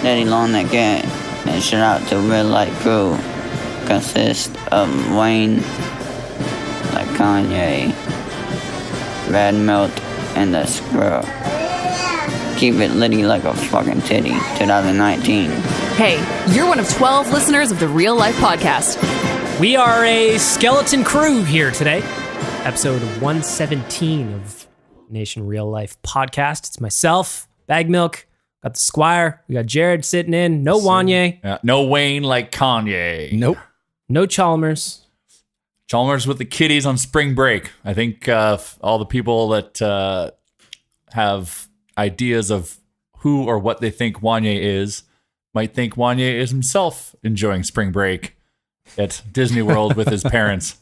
Daddy Long that get, and shout out to Real Life Crew. Consists of Wayne, like Kanye, Baggedmilk, and the Squirrel. Keep it litty like a fucking titty. 2019. Hey, you're one of 12 listeners of the Real Life Podcast. We are a skeleton crew here today. Episode 117 of Nation Real Life Podcast. It's myself, Baggedmilk, got the Squire, we got Jared sitting in, no Wanye. No Wayne like Kanye. Nope. No Chalmers. Chalmers with the kiddies on spring break. I think all the people that have ideas of who or what they think Wanye is might think Wanye is himself enjoying spring break at Disney World with his parents.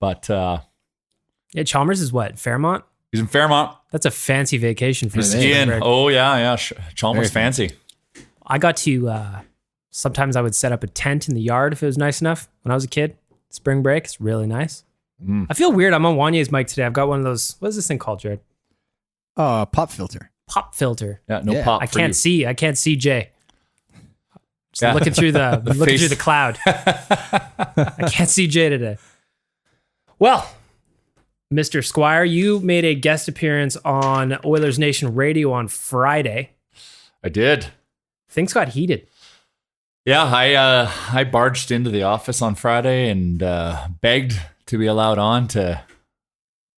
But Yeah, Chalmers is what? Fairmont? he's in Fairmont. That's a fancy vacation for He's me. skiing. Oh, yeah. Chalmers Very fancy. I got to, sometimes I would set up a tent in the yard if it was nice enough when I was a kid. Spring break, it's really nice. I feel weird. I'm on Wanye's mic today. I've got one of those, what is this thing called, Jared? Pop filter. Pop filter. Yeah, no Yeah. pop I for can't you. see. I can't see Jay. Just Yeah. looking through the looking face. through the cloud. I can't see Jay today. Well, Mr. Squire, you made a guest appearance on Oilers Nation Radio on Friday. I did. Things got heated. Yeah, I barged into the office on Friday and begged to be allowed on to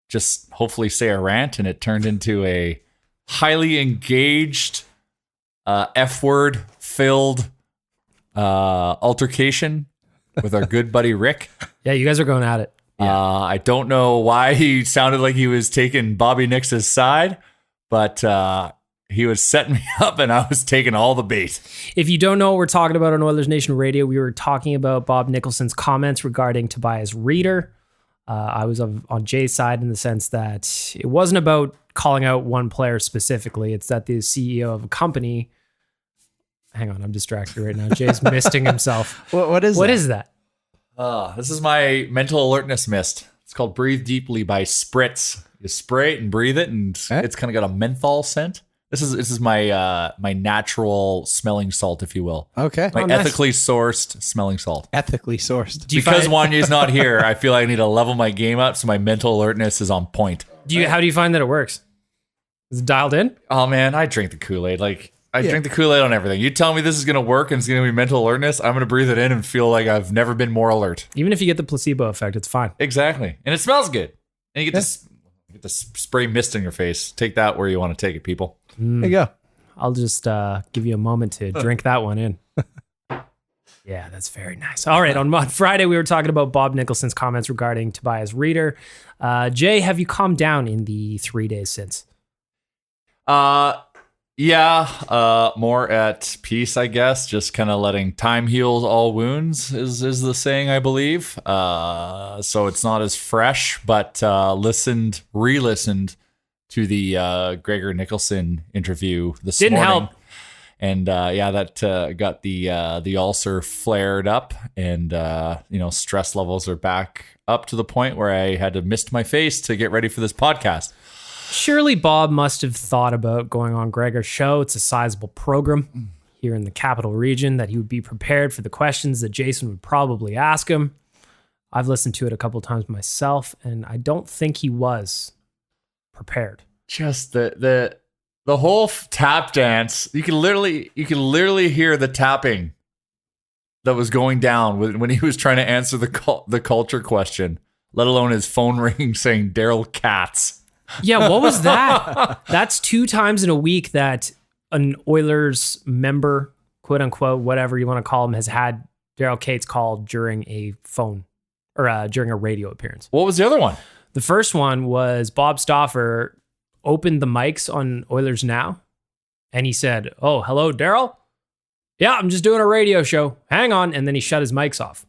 just hopefully say a rant, and it turned into a highly engaged, F-word filled altercation with our good buddy Rick. Yeah, you guys are going at it. I don't know why he sounded like he was taking Bobby Nix's side, but he was setting me up and I was taking all the bait. If you don't know what we're talking about on Oilers Nation Radio, we were talking about Bob Nicholson's comments regarding Tobias Rieder. I was on Jay's side in the sense that it wasn't about calling out one player specifically. It's that the CEO of a company. Hang on, I'm distracted right now. Jay's misting himself. What is What that? is that? This is my mental alertness mist. It's called Breathe Deeply by Spritz. You spray it and breathe it, and it's kind of got a menthol scent. This is my my natural smelling salt, if you will. Okay. My nice. ethically sourced smelling salt. Ethically sourced. Because Wanye's not here, I feel like I need to level my game up so my mental alertness is on point. How do you find that it works? Is it dialed in? Oh man, I drink the Kool-Aid. I drink the Kool-Aid on everything. You tell me this is going to work and it's going to be mental alertness, I'm going to breathe it in and feel like I've never been more alert. Even if you get the placebo effect, it's fine. Exactly. And it smells good. And you get to spray mist in your face. Take that where you want to take it, people. There you go. I'll just give you a moment to drink that one in. Yeah, that's very nice. All right, on Friday, we were talking about Bob Nicholson's comments regarding Tobias Rieder. Jay, have you calmed down in the 3 days since? Yeah, more at peace, I guess. Just kind of letting time heal all wounds is the saying, I believe. So it's not as fresh, but re-listened to the Gregor Nicholson interview this Didn't morning. help. And that got the ulcer flared up, and stress levels are back up to the point where I had to mist my face to get ready for this podcast. Surely Bob must have thought about going on Gregor's show. It's a sizable program here in the capital region, that he would be prepared for the questions that Jason would probably ask him. I've listened to it a couple of times myself, and I don't think he was prepared. Just the whole tap dance. You can literally hear the tapping that was going down when he was trying to answer the culture question, let alone his phone ringing saying Daryl Katz. Yeah, what was that? That's 2 times in a week that an Oilers member, quote unquote, whatever you want to call him, has had Daryl Katz called during a phone or during a radio appearance. What was the other one? The first one was Bob Stauffer opened the mics on Oilers Now, and he said, "Oh, hello, Daryl. Yeah, I'm just doing a radio show. Hang on." And then he shut his mics off.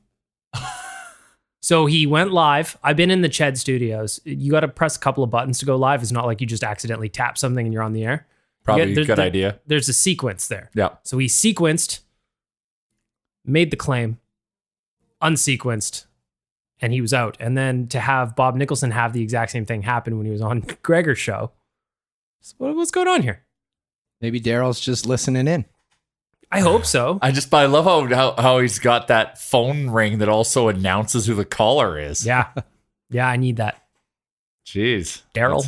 So he went live. I've been in the Ched studios. You got to press a couple of buttons to go live. It's not like you just accidentally tap something and you're on the air. Probably a good idea. There's a sequence there. Yeah. So he sequenced, made the claim, unsequenced, and he was out. And then to have Bob Nicholson have the exact same thing happen when he was on Gregor's show. So what's going on here? Maybe Daryl's just listening in. I hope so. I love how he's got that phone ring that also announces who the caller is. Yeah. Yeah, I need that. Jeez. Daryl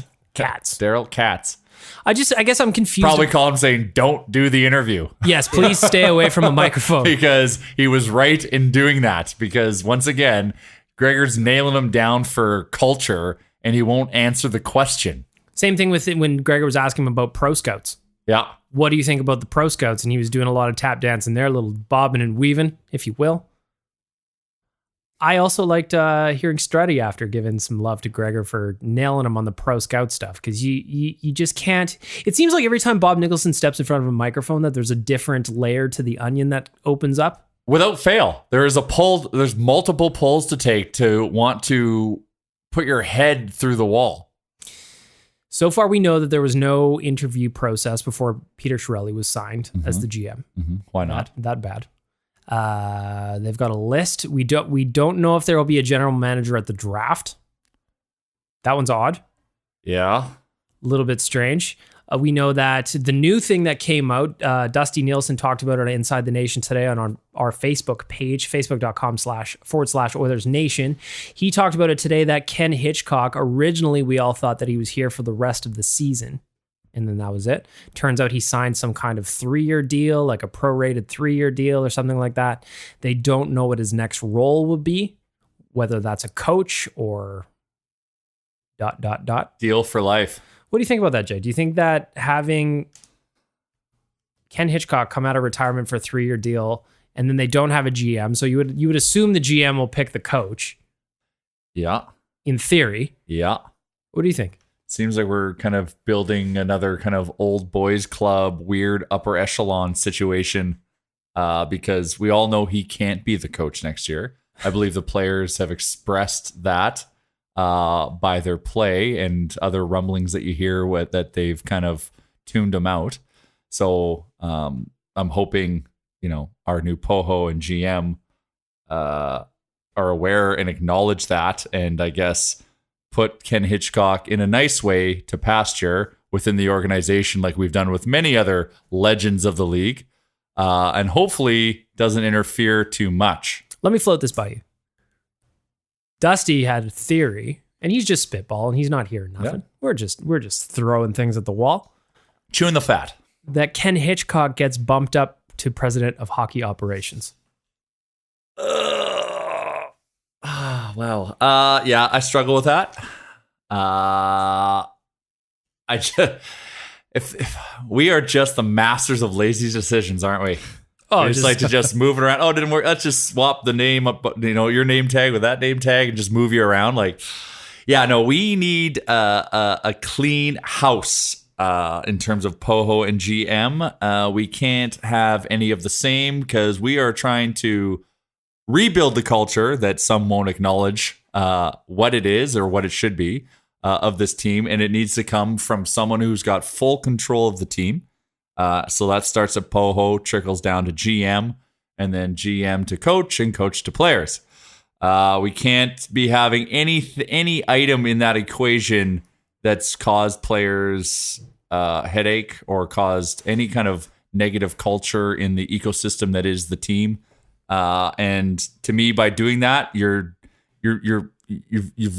Katz. I guess I'm confused. Probably call him saying, don't do the interview. Yes, please stay away from a microphone. Because he was right in doing that. Because once again, Gregor's nailing him down for culture and he won't answer the question. Same thing with it when Gregor was asking him about pro scouts. Yeah. What do you think about the pro scouts? And he was doing a lot of tap dancing there, a little bobbing and weaving, if you will. I also liked hearing Strutty after giving some love to Gregor for nailing him on the pro scout stuff, because you just can't. It seems like every time Bob Nicholson steps in front of a microphone that there's a different layer to the onion that opens up. Without fail, there's multiple pulls to take to want to put your head through the wall. So far, we know that there was no interview process before Peter Chiarelli was signed as the GM. Mm-hmm. Why not? That bad. They've got a list. We don't know if there will be a general manager at the draft. That one's odd. Yeah. A little bit strange. We know that the new thing that came out, Dusty Nielsen talked about it on Inside the Nation today on our Facebook page, facebook.com//Oilers Nation. He talked about it today that Ken Hitchcock, originally we all thought that he was here for the rest of the season. And then that was it. Turns out he signed some kind of 3-year deal, like a prorated 3-year deal or something like that. They don't know what his next role will be, whether that's a coach or ... Deal for life. What do you think about that, Jay? Do you think that having Ken Hitchcock come out of retirement for a 3-year deal and then they don't have a GM, so you would assume the GM will pick the coach? Yeah. In theory. Yeah. What do you think? Seems like we're kind of building another kind of old boys club, weird upper echelon situation because we all know he can't be the coach next year. I believe the players have expressed that by their play and other rumblings that you hear that they've kind of tuned him out. So I'm hoping, our new Poho and GM are aware and acknowledge that, and I guess put Ken Hitchcock in a nice way to pasture within the organization like we've done with many other legends of the league, and hopefully doesn't interfere too much. Let me float this by you. Dusty had a theory, and he's just spitballing. He's not hearing nothing. Yeah. We're just throwing things at the wall. Chewing the fat. That Ken Hitchcock gets bumped up to president of hockey operations. Wow. Yeah, I struggle with that. If we are just the masters of lazy decisions, aren't we? Oh, just like to just move it around. Oh, it didn't work. Let's just swap the name up, your name tag with that name tag and just move you around. Like, yeah, no, we need a clean house in terms of Poho and GM. We can't have any of the same because we are trying to rebuild the culture that some won't acknowledge what it is or what it should be of this team. And it needs to come from someone who's got full control of the team. So that starts at Poho, trickles down to GM, and then GM to coach and coach to players. We can't be having any item in that equation that's caused players headache or caused any kind of negative culture in the ecosystem that is the team. And to me, by doing that, you've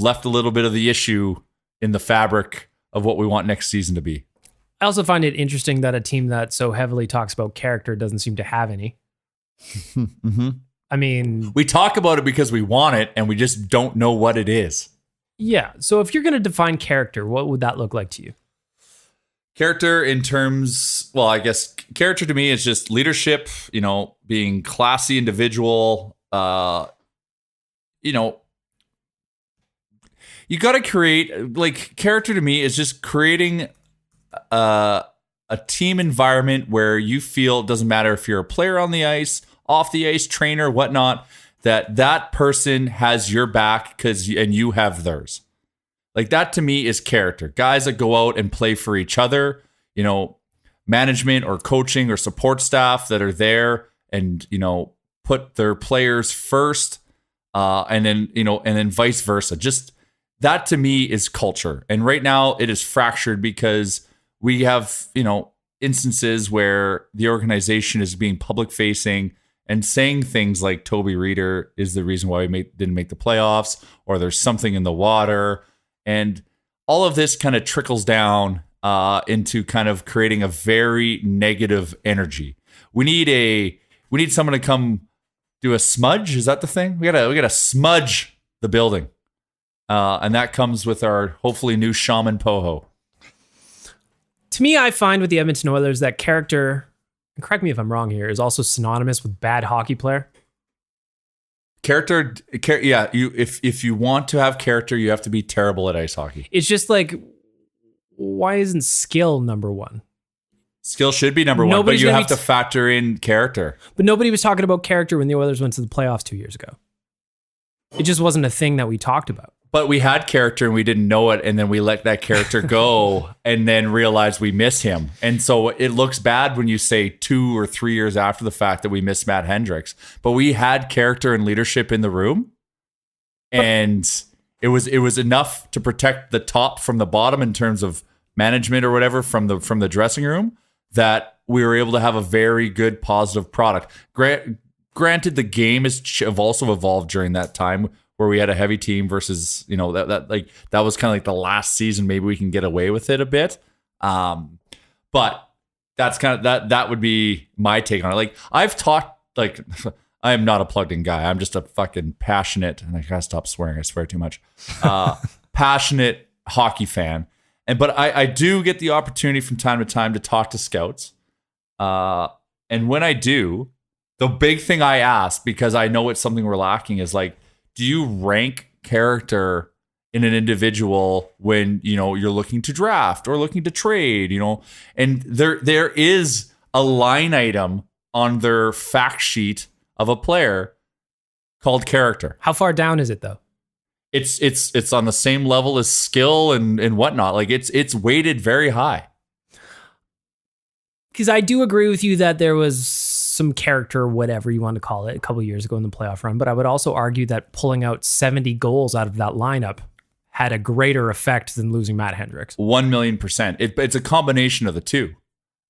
left a little bit of the issue in the fabric of what we want next season to be. I also find it interesting that a team that so heavily talks about character doesn't seem to have any. Mm-hmm. I mean, we talk about it because we want it and we just don't know what it is. Yeah. So if you're going to define character, what would that look like to you? Character in terms, well, I guess character to me is just leadership, being classy individual, you got to create, like, character to me is just creating a team environment where you feel it doesn't matter if you're a player on the ice, off the ice, trainer, whatnot, that person has your back and you have theirs. Like, that to me is character. Guys that go out and play for each other, management or coaching or support staff that are there and, put their players first, and then vice versa. Just that to me is culture. And right now it is fractured because we have, instances where the organization is being public facing and saying things like Toby Rieder is the reason why we didn't make the playoffs, or there's something in the water. And all of this kind of trickles down into kind of creating a very negative energy. We need someone to come do a smudge. Is that the thing? We gotta smudge the building. And that comes with our hopefully new shaman Poho. To me, I find with the Edmonton Oilers that character, and correct me if I'm wrong here, is also synonymous with bad hockey player. Yeah. If you want to have character, you have to be terrible at ice hockey. It's just like, why isn't skill number one? Skill should be number one, but you have to factor in character. But nobody was talking about character when the Oilers went to the playoffs 2 years ago. It just wasn't a thing that we talked about. But we had character and we didn't know it, and then we let that character go and then realized we miss him. And so it looks bad when you say 2 or 3 years after the fact that we miss Matt Hendricks. But we had character and leadership in the room, and it was enough to protect the top from the bottom in terms of management or whatever from the dressing room, that we were able to have a very good positive product. Granted, the game has also evolved during that time, where we had a heavy team versus, that was kind of like the last season. Maybe we can get away with it a bit. But that's kind of that would be my take on it. Like, I've talked, like, I am not a plugged in guy. I'm just a fucking passionate, and I gotta stop swearing. I swear too much. Passionate hockey fan. But I do get the opportunity from time to time to talk to scouts. And when I do, the big thing I ask, because I know it's something we're lacking, is like, do you rank character in an individual when, you're looking to draft or looking to trade, and there is a line item on their fact sheet of a player called character. How far down is it though? It's on the same level as skill and whatnot. Like, it's weighted very high. Because I do agree with you that there was some character, whatever you want to call it, a couple of years ago in the playoff run. But I would also argue that pulling out 70 goals out of that lineup had a greater effect than losing Matt Hendricks. 1,000,000%. It's a combination of the two.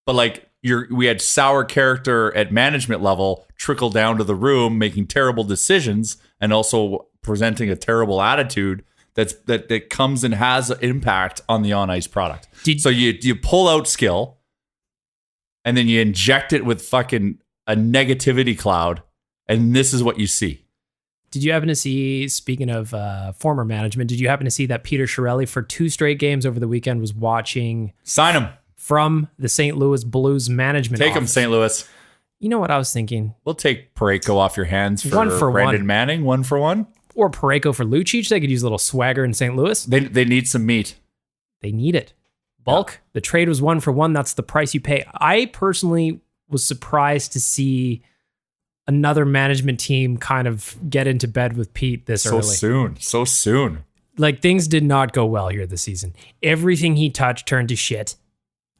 But like, we had sour character at management level trickle down to the room, making terrible decisions and also presenting a terrible attitude that comes and has an impact on the on ice product. So you pull out skill, and then you inject it with fucking a negativity cloud, and this is what you see. Did you happen to see, speaking of former management, did you happen to see that Peter Chiarelli for 2 straight games over the weekend was watching... Sign him. From the St. Louis Blues management Take office. him, St. Louis. You know what I was thinking? We'll take Parayko off your hands for Brandon one. Manning, 1 for 1. Or Parayko for Lucic. They could use a little swagger in St. Louis. They need some meat. They need it. Bulk. Yeah. The trade was 1 for 1. That's the price you pay. I personally was surprised to see another management team kind of get into bed with Pete this early. So soon. Like, things did not go well here this season. Everything he touched turned to shit.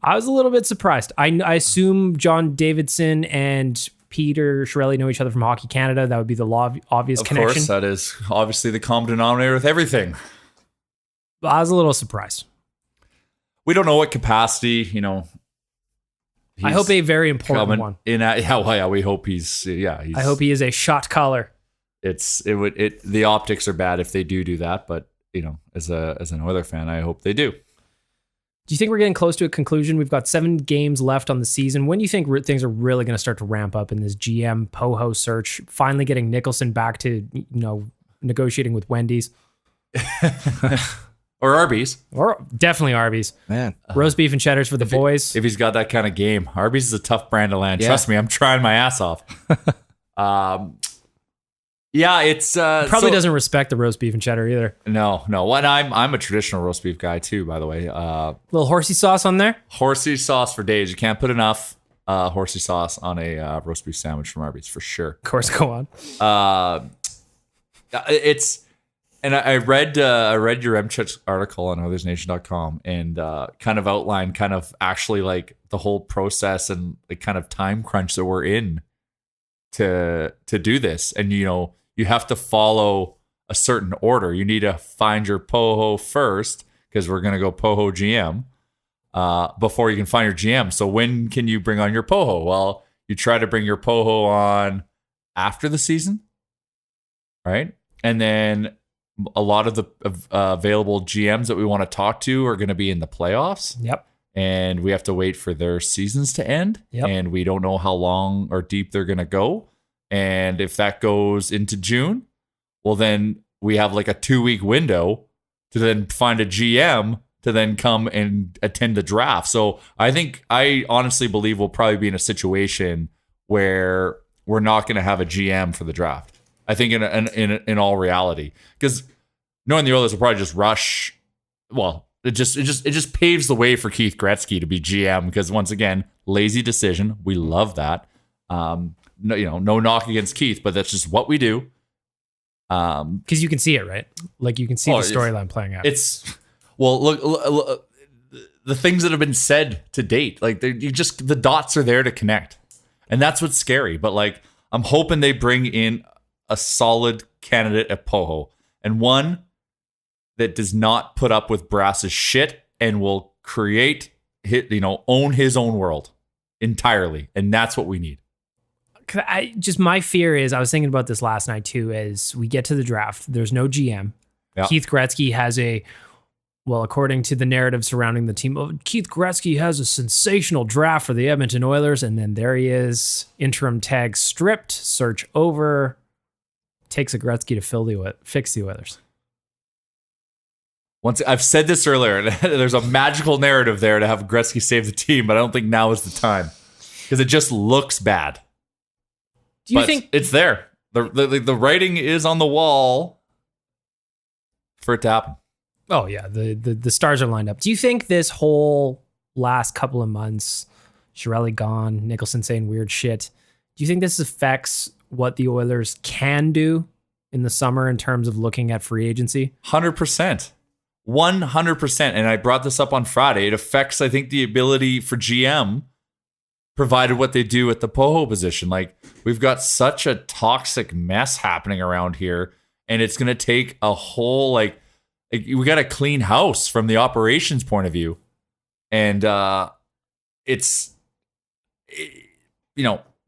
I was a little bit surprised. I assume John Davidson and Peter Chiarelli know each other from Hockey Canada. That would be the obvious connection. Of course, that is obviously the common denominator with everything. But I was a little surprised. We don't know what capacity, I hope a very important one. We hope he's. I hope he is a shot caller. The optics are bad if they do that, but as an Oiler fan, I hope they do. Do you think we're getting close to a conclusion? We've got 7 games left on the season. When do you think things are really going to start to ramp up in this GM Poho search? Finally getting Nicholson back to, negotiating with Wendy's. Or Arby's. Or definitely Arby's. Man. Roast beef and cheddars for the boys. If he's got that kind of game. Arby's is a tough brand to land. Yeah. Trust me, I'm trying my ass off. Yeah, it's probably doesn't respect the roast beef and cheddar either. No. And I'm a traditional roast beef guy too, by the way. Little horsey sauce on there. Horsey sauce for days. You can't put enough horsey sauce on a roast beef sandwich from Arby's for sure. Of course, go on. I read your Mchich article on OilersNation.com and kind of outlined kind of actually like the whole process and the kind of time crunch that we're in to do this. And you have to follow a certain order. You need to find your Poho first because we're going to go Poho GM. before you can find your GM. So when can you bring on your POHO? Well, you try to bring your POHO on after the season, right? And then a lot of the available GMs that we want to talk to are going to be in the playoffs. Yep. And we have to wait for their seasons to end. Yep. And we don't know how long or deep they're going to go. And if that goes into June, well, then we have like a 2-week window to then find a GM to then come and attend the draft. So I honestly believe we'll probably be in a situation where we're not going to have a GM for the draft. I think in all reality, because knowing the Oilers will probably just rush. Well, it just paves the way for Keith Gretzky to be GM, because once again, lazy decision. We love that. No knock against Keith, but that's just what we do. Because you can see it, right? Like you can see the storyline playing out. Look, the things that have been said to date, like the dots are there to connect, and that's what's scary. But like, I'm hoping they bring in a solid candidate at POHO, and one that does not put up with Brass's shit and will own his own world entirely, and that's what we need. My fear is, I was thinking about this last night too, as we get to the draft, there's no GM. Yeah. Keith Gretzky has according to the narrative surrounding the team, Keith Gretzky has a sensational draft for the Edmonton Oilers, and then there he is, interim tag stripped, search over, takes a Gretzky to fix the Oilers. Once I've said this earlier, there's a magical narrative there to have Gretzky save the team, but I don't think now is the time, because it just looks bad. Do you think it's there? The writing is on the wall for it to happen. Oh yeah, the stars are lined up. Do you think this whole last couple of months, Chiarelli gone, Nicholson saying weird shit, do you think this affects what the Oilers can do in the summer in terms of looking at free agency? 100%. 100%. And I brought this up on Friday. It affects, I think, the ability for GM, provided what they do at the POHO position. Like, we've got such a toxic mess happening around here, and it's going to take a whole, we got a clean house from the operations point of view. And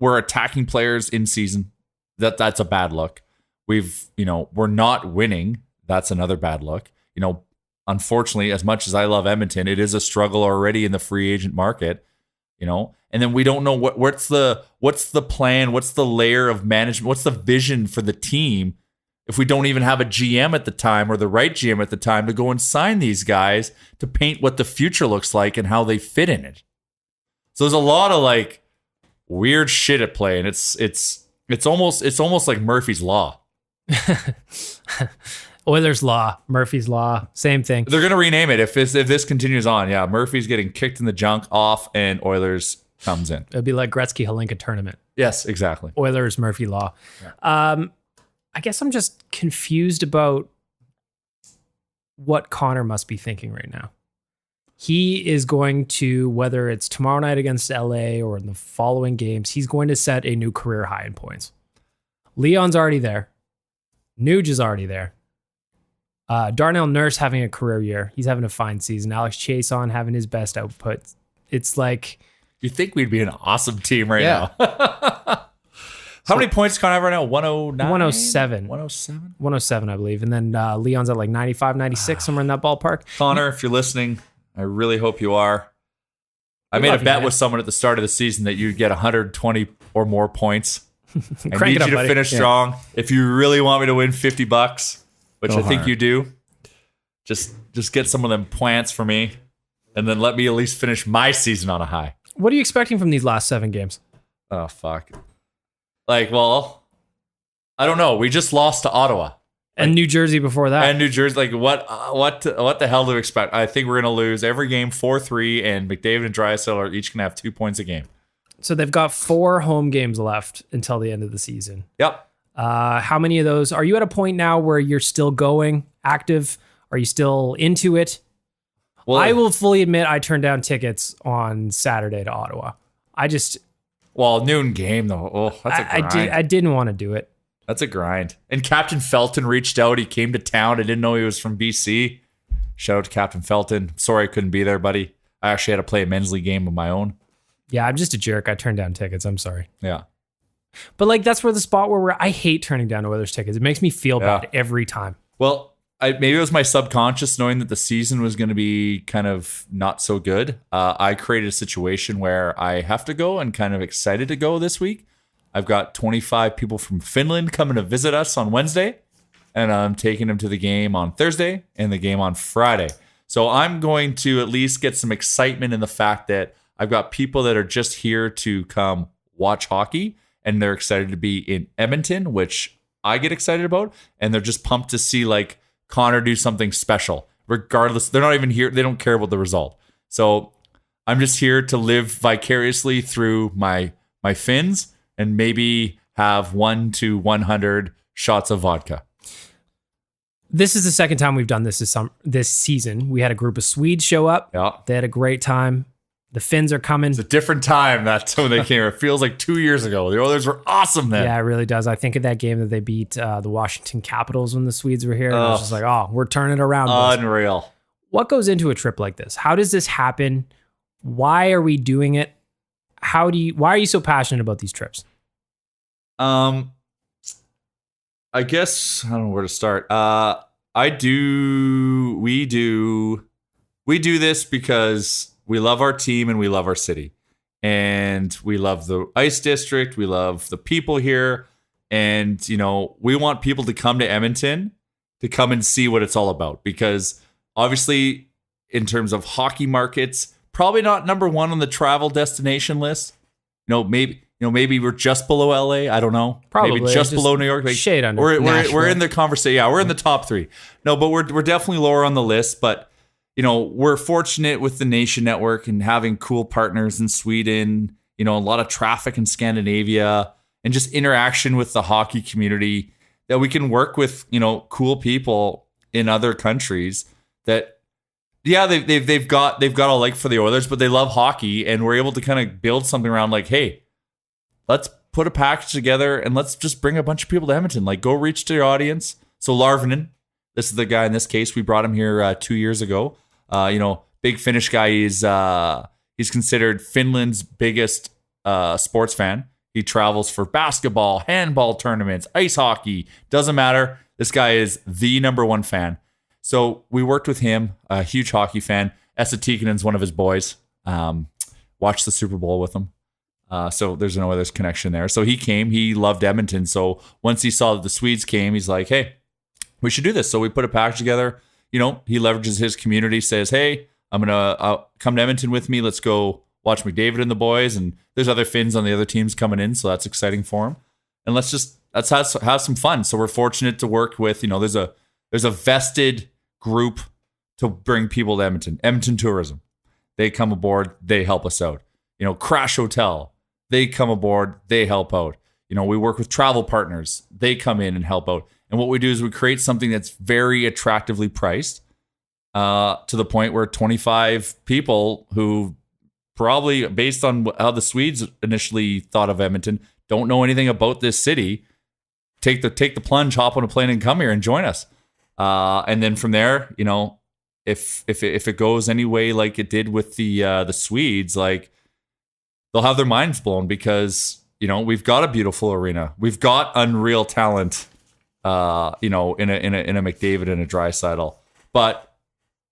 we're attacking players in season. That's a bad look. We're not winning. That's another bad look. Unfortunately, as much as I love Edmonton, it is a struggle already in the free agent market, and then we don't know what's the plan, what's the layer of management, what's the vision for the team if we don't even have a GM at the time, or the right GM at the time, to go and sign these guys to paint what the future looks like and how they fit in it. So there's a lot of weird shit at play, and it's almost like Murphy's Law. Oilers Law, Murphy's Law, same thing. They're going to rename it if this continues on. Yeah, Murphy's getting kicked in the junk off, and Oilers comes in. It'd be like Gretzky Holinka tournament. Yes, exactly. Oilers Murphy Law. Yeah. I guess I'm just confused about what Connor must be thinking right now. He is going to, whether it's tomorrow night against LA or in the following games, he's going to set a new career high in points. Leon's already there. Nuge is already there. Darnell Nurse having a career year. He's having a fine season. Alex Chason having his best output. It's like... You think we'd be an awesome team right now. How many points can I have right now? 109? 107. 107? 107, I believe. And then Leon's at 95, 96, somewhere in that ballpark. Connor, if you're listening, I really hope you are. I made a bet with someone at the start of the season that you'd get 120 or more points. I need you to finish strong. If you really want me to win $50, which I think you do, just get some of them plants for me, and then let me at least finish my season on a high. What are you expecting from these last 7 games? Oh, fuck. I don't know. We just lost to Ottawa. And New Jersey before that. And New Jersey. What the hell do we expect? I think we're going to lose every game 4-3, and McDavid and Draisaitl are each going to have 2 points a game. So they've got 4 home games left until the end of the season. Yep. How many of those? Are you at a point now where you're still going active? Are you still into it? Well, I will fully admit I turned down tickets on Saturday to Ottawa. Noon game though. Oh, that's a grind. I didn't want to do it. That's a grind. And Captain Felton reached out. He came to town. I didn't know he was from BC. Shout out to Captain Felton. Sorry I couldn't be there, buddy. I actually had to play a men's league game of my own. Yeah, I'm just a jerk. I turned down tickets. I'm sorry. Yeah. But like that's where the spot where I hate turning down Oilers tickets. It makes me feel bad every time. Well, maybe it was my subconscious knowing that the season was going to be kind of not so good. I created a situation where I have to go and kind of excited to go this week. I've got 25 people from Finland coming to visit us on Wednesday, and I'm taking them to the game on Thursday and the game on Friday. So I'm going to at least get some excitement in the fact that I've got people that are just here to come watch hockey, and they're excited to be in Edmonton, which I get excited about, and they're just pumped to see like Connor do something special. Regardless, they're not even here. They don't care about the result. So I'm just here to live vicariously through my Finns and maybe have 1 to 100 shots of vodka. This is the second time we've done this this season. We had a group of Swedes show up. Yeah. They had a great time. The Finns are coming. It's a different time. That's when they came. It feels like 2 years ago. The Oilers were awesome then. Yeah, it really does. I think of that game that they beat the Washington Capitals when the Swedes were here. And I was just like, oh, we're turning it around. Boys. Unreal. What goes into a trip like this? How does this happen? Why are we doing it? Why are you so passionate about these trips? I guess I don't know where to start. We do this because we love our team and we love our city. And we love the ice district. We love the people here. And, we want people to come to Edmonton to come and see what it's all about. Because obviously, in terms of hockey markets, probably not number one on the travel destination list. Maybe we're just below LA. I don't know. Probably maybe just below New York. Shade under. We're in the conversation. Yeah, we're in the top 3. No, but we're definitely lower on the list. But we're fortunate with the Nation Network and having cool partners in Sweden. A lot of traffic in Scandinavia and just interaction with the hockey community that we can work with. Cool people in other countries that. Yeah, they've got a like for the Oilers, but they love hockey, and we're able to kind of build something around like, hey, let's put a package together and let's just bring a bunch of people to Edmonton. Like, go reach to your audience. So Larvinen, this is the guy in this case. We brought him here 2 years ago. Big Finnish guy. He's considered Finland's biggest sports fan. He travels for basketball, handball tournaments, ice hockey. Doesn't matter. This guy is the number one fan. So we worked with him, a huge hockey fan. Esa Tiikkanen's one of his boys. Watched the Super Bowl with him. So there's an Oilers connection there. So he came. He loved Edmonton. So once he saw that the Swedes came, he's like, hey, we should do this. So we put a package together. He leverages his community, says, hey, I'm going to come to Edmonton with me. Let's go watch McDavid and the boys. And there's other Finns on the other teams coming in. So that's exciting for him. And let's have some fun. So we're fortunate to work with, there's a vested group to bring people to Edmonton Tourism. They come aboard, they help us out. Crash Hotel, they come aboard, they help out. We work with travel partners, they come in and help out. And what we do is we create something that's very attractively priced to the point where 25 people who probably, based on how the Swedes initially thought of Edmonton, don't know anything about this city, take the plunge, hop on a plane and come here and join us. And then from there, if it goes any way like it did with the Swedes, like they'll have their minds blown because we've got a beautiful arena, we've got unreal talent, in a McDavid and a Draisaitl, but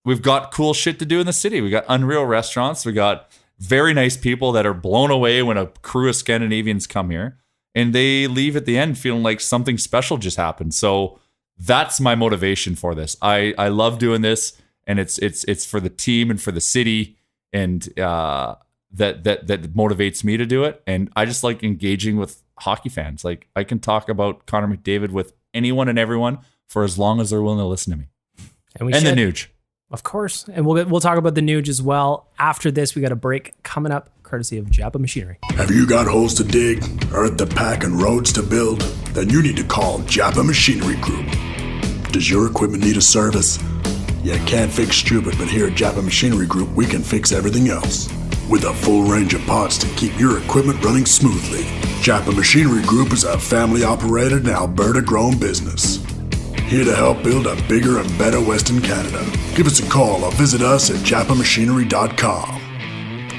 we've got cool shit to do in the city. We got unreal restaurants, we got very nice people that are blown away when a crew of Scandinavians come here, and they leave at the end feeling like something special just happened. So that's my motivation for this. I love doing this, and it's for the team and for the city, and that motivates me to do it. And I just like engaging with hockey fans. Like, I can talk about Connor McDavid with anyone and everyone for as long as they're willing to listen to me. And the Nuge. Of course. And we'll talk about the Nuge as well. After this, we got a break coming up, courtesy of Japa Machinery. Have you got holes to dig, earth to pack, and roads to build? Then you need to call Japa Machinery Group. Does your equipment need a service? You can't fix stupid, but here at Japa Machinery Group, we can fix everything else. With a full range of parts to keep your equipment running smoothly. Japa Machinery Group is a family-operated and Alberta-grown business. Here to help build a bigger and better Western Canada. Give us a call or visit us at japamachinery.com.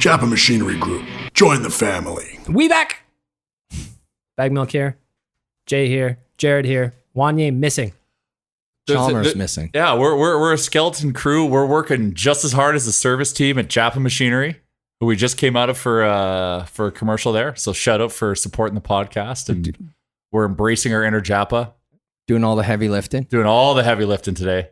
Japa Machinery Group. Join the family. We back. Baggedmilk here. Jay here. Jared here. Wanye missing. Chalmers missing. Yeah, we're a skeleton crew. We're working just as hard as the service team at Japa Machinery, who we just came out of for a commercial there. So shout out for supporting the podcast, and we're embracing our inner Japa, Doing all the heavy lifting. doing all the heavy lifting today.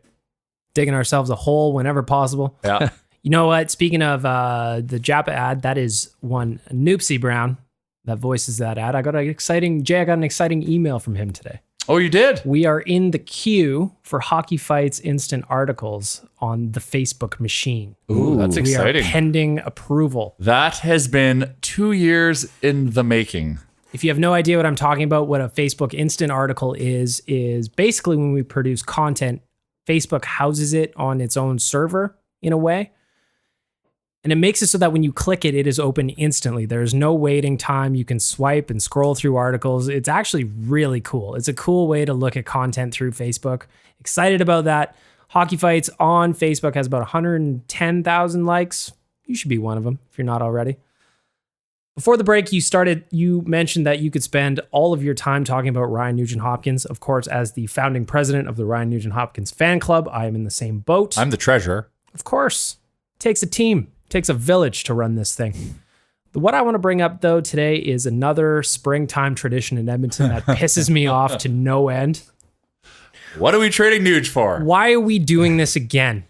Digging ourselves a hole whenever possible. Yeah, You know what? Speaking of the Japa ad, that is one Noopsy Brown that voices that ad. I got an exciting email from him today. oh, you did. We are in the queue for Hockey Fights instant articles on the Facebook machine. Ooh, that's We exciting. are pending approval. That has been 2 years in the making. If you have no idea what I'm talking about, what a Facebook instant article is basically when we produce content, Facebook houses it on its own server in a way. And it makes it so that when you click it, it is open instantly. There's no waiting time. You can swipe and scroll through articles. It's actually really cool. It's a cool way to look at content through Facebook. Excited about that. Hockey Fights on Facebook has about 110,000 likes. You should be one of them if you're not already. Before the break, you mentioned that you could spend all of your time talking about Ryan Nugent-Hopkins. Of course, as the founding president of the Ryan Nugent-Hopkins fan club, I am in the same boat. I'm the treasurer. Of course. It takes a team. It takes a village to run this thing. What I want to bring up, though, today is another springtime tradition in Edmonton that pisses me off to no end. What are we trading Nuge for? Why are we doing this again?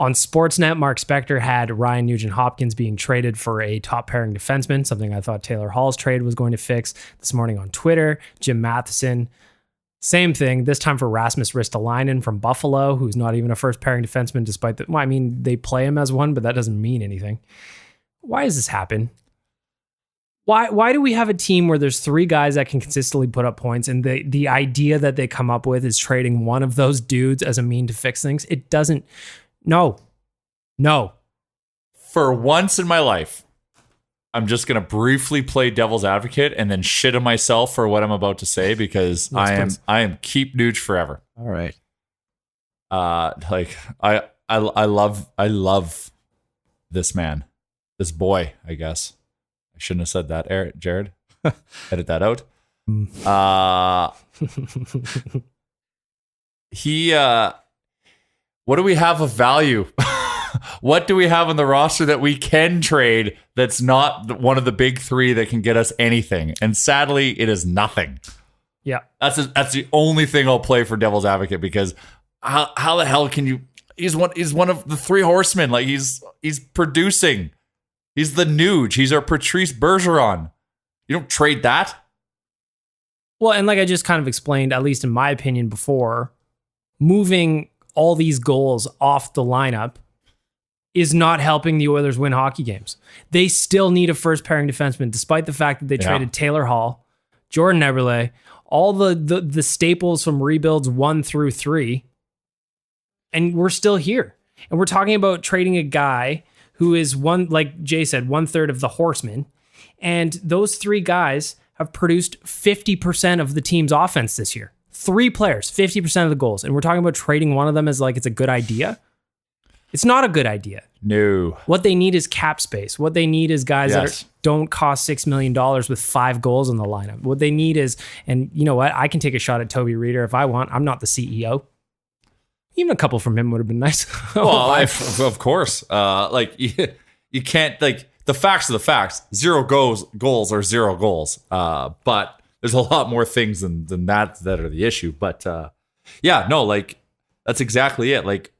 On Sportsnet, Mark Spector had Ryan Nugent-Hopkins being traded for a top pairing defenseman, something I thought Taylor Hall's trade was going to fix. This morning on Twitter, Jim Matheson, same thing, this time for Rasmus Ristolainen from Buffalo, who's not even a first pairing defenseman despite they play him as one, but that doesn't mean anything. Why does this happen? Why do we have a team where there's three guys that can consistently put up points, and the idea that they come up with is trading one of those dudes as a mean to fix things? It doesn't. No. For once in my life, I'm just going to briefly play devil's advocate and then shit on myself for what I'm about to say, because Yes, I am keep Nuge forever. All right. I love this man, this boy, I guess. I shouldn't have said that, Jared. Edit that out. What do we have of value? What do we have on the roster that we can trade that's not one of the big three that can get us anything? And sadly, it is nothing. Yeah. That's the only thing I'll play for devil's advocate, because how the hell can you? He's one of the three horsemen. Like he's producing. He's the Nuge. He's our Patrice Bergeron. You don't trade that. Well, and like I just kind of explained, at least in my opinion before, moving all these goals off the lineup is not helping the Oilers win hockey games. They still need a first pairing defenseman, despite the fact that they traded Taylor Hall, Jordan Eberle, all the staples from rebuilds 1 through 3. And we're still here. And we're talking about trading a guy who is like Jay said, 1/3 of the horsemen. And those three guys have produced 50% of the team's offense this year. 3 players, 50% of the goals. And we're talking about trading one of them as like it's a good idea. It's not a good idea. No. What they need is cap space. What they need is guys that don't cost $6 million with 5 goals in the lineup. What they need is, and you know what? I can take a shot at Toby Rieder if I want. I'm not the CEO. Even a couple from him would have been nice. Well, of course. You can't, like, the facts are the facts. 0 goals are 0 goals. But there's a lot more things than that are the issue. But that's exactly it. Like,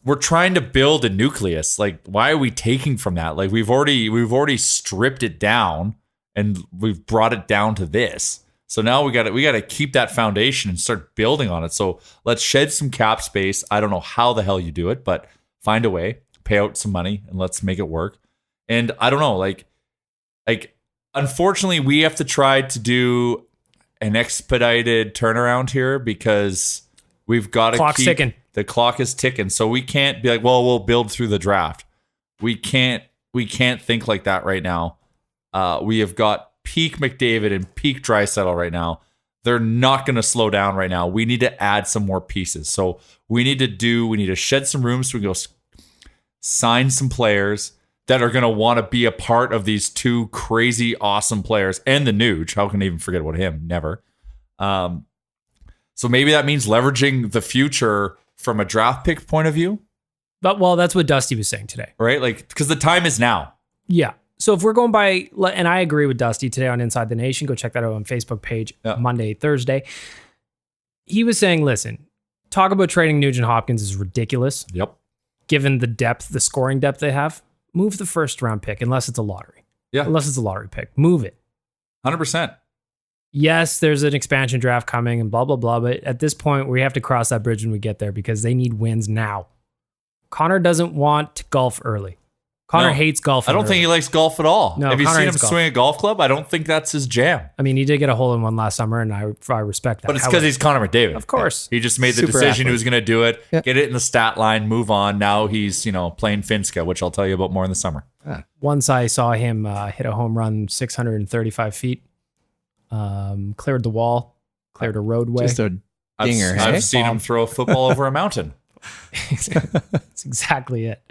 we're trying to build a nucleus. Like, why are we taking from that? Like, we've already stripped it down and we've brought it down to this. So now we got to keep that foundation and start building on it. So let's shed some cap space. I don't know how the hell you do it, but find a way, pay out some money, and let's make it work. And I don't know, like unfortunately, we have to try to do an expedited turnaround here because we've got to Clock's ticking. The clock is ticking. So we can't be like, well, we'll build through the draft. We can't think like that right now. We have got peak McDavid and peak Draisaitl right now. They're not going to slow down right now. We need to add some more pieces. So we need to shed some room so we can go sign some players, that are going to want to be a part of these two crazy, awesome players and the Nuge. How can I even forget about him? Never. So maybe that means leveraging the future from a draft pick point of view. But well, that's what Dusty was saying today. Right? Like, because the time is now. Yeah. So if we're going by, and I agree with Dusty today on Inside the Nation, go check that out on Facebook page Monday, Thursday. He was saying, listen, talk about trading Nugent-Hopkins is ridiculous. Yep. Given the depth, the scoring depth they have, move the first round pick unless it's a lottery. Yeah. Unless it's a lottery pick. Move it. 100%. Yes, there's an expansion draft coming and blah, blah, blah. But at this point, we have to cross that bridge when we get there because they need wins now. Connor doesn't want to golf early. Connor hates golf. I don't think he likes golf at all. No, have you Connor seen him hates swing a golf club? I don't think that's his jam. I mean, he did get a hole in one last summer, and I respect that. But it's because he's Connor McDavid. Of course. He just made the Super decision athlete. he was going to do it, Yeah. get it in the stat line, move on. Now he's, playing Finska, which I'll tell you about more in the summer. Once I saw him hit a home run 635 feet, cleared the wall, cleared a roadway. Just a dinger. hey? I've seen him throw a football over a mountain. That's exactly it.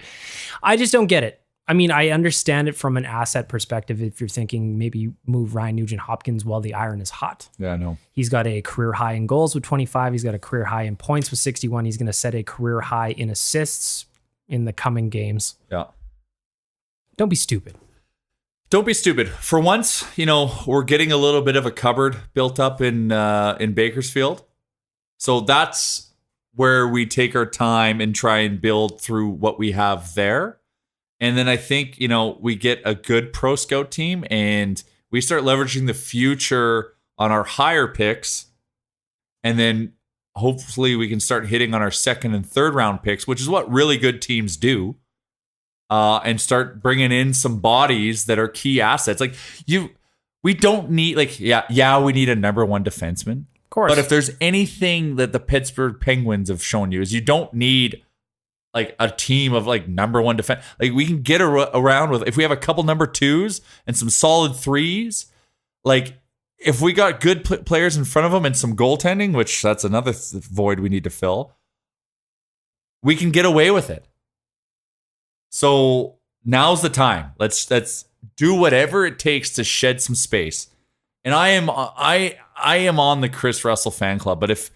I just don't get it. I mean, I understand it from an asset perspective if you're thinking maybe move Ryan Nugent-Hopkins while the iron is hot. Yeah, I know. He's got a career high in goals with 25. He's got a career high in points with 61. He's going to set a career high in assists in the coming games. Yeah. Don't be stupid. Don't be stupid. For once, we're getting a little bit of a cupboard built up in Bakersfield. So that's where we take our time and try and build through what we have there. And then I think, we get a good pro scout team and we start leveraging the future on our higher picks. And then hopefully we can start hitting on our second and third round picks, which is what really good teams do. And start bringing in some bodies that are key assets. Like we don't need we need a number one defenseman. Of course. But if there's anything that the Pittsburgh Penguins have shown you is you don't need like a team of like number one defense. Like we can get around with, if we have a couple number twos and some solid threes, like if we got good players in front of them and some goaltending, which that's another void we need to fill, we can get away with it. So now's the time. Let's do whatever it takes to shed some space. And I am on the Chris Russell fan club, but if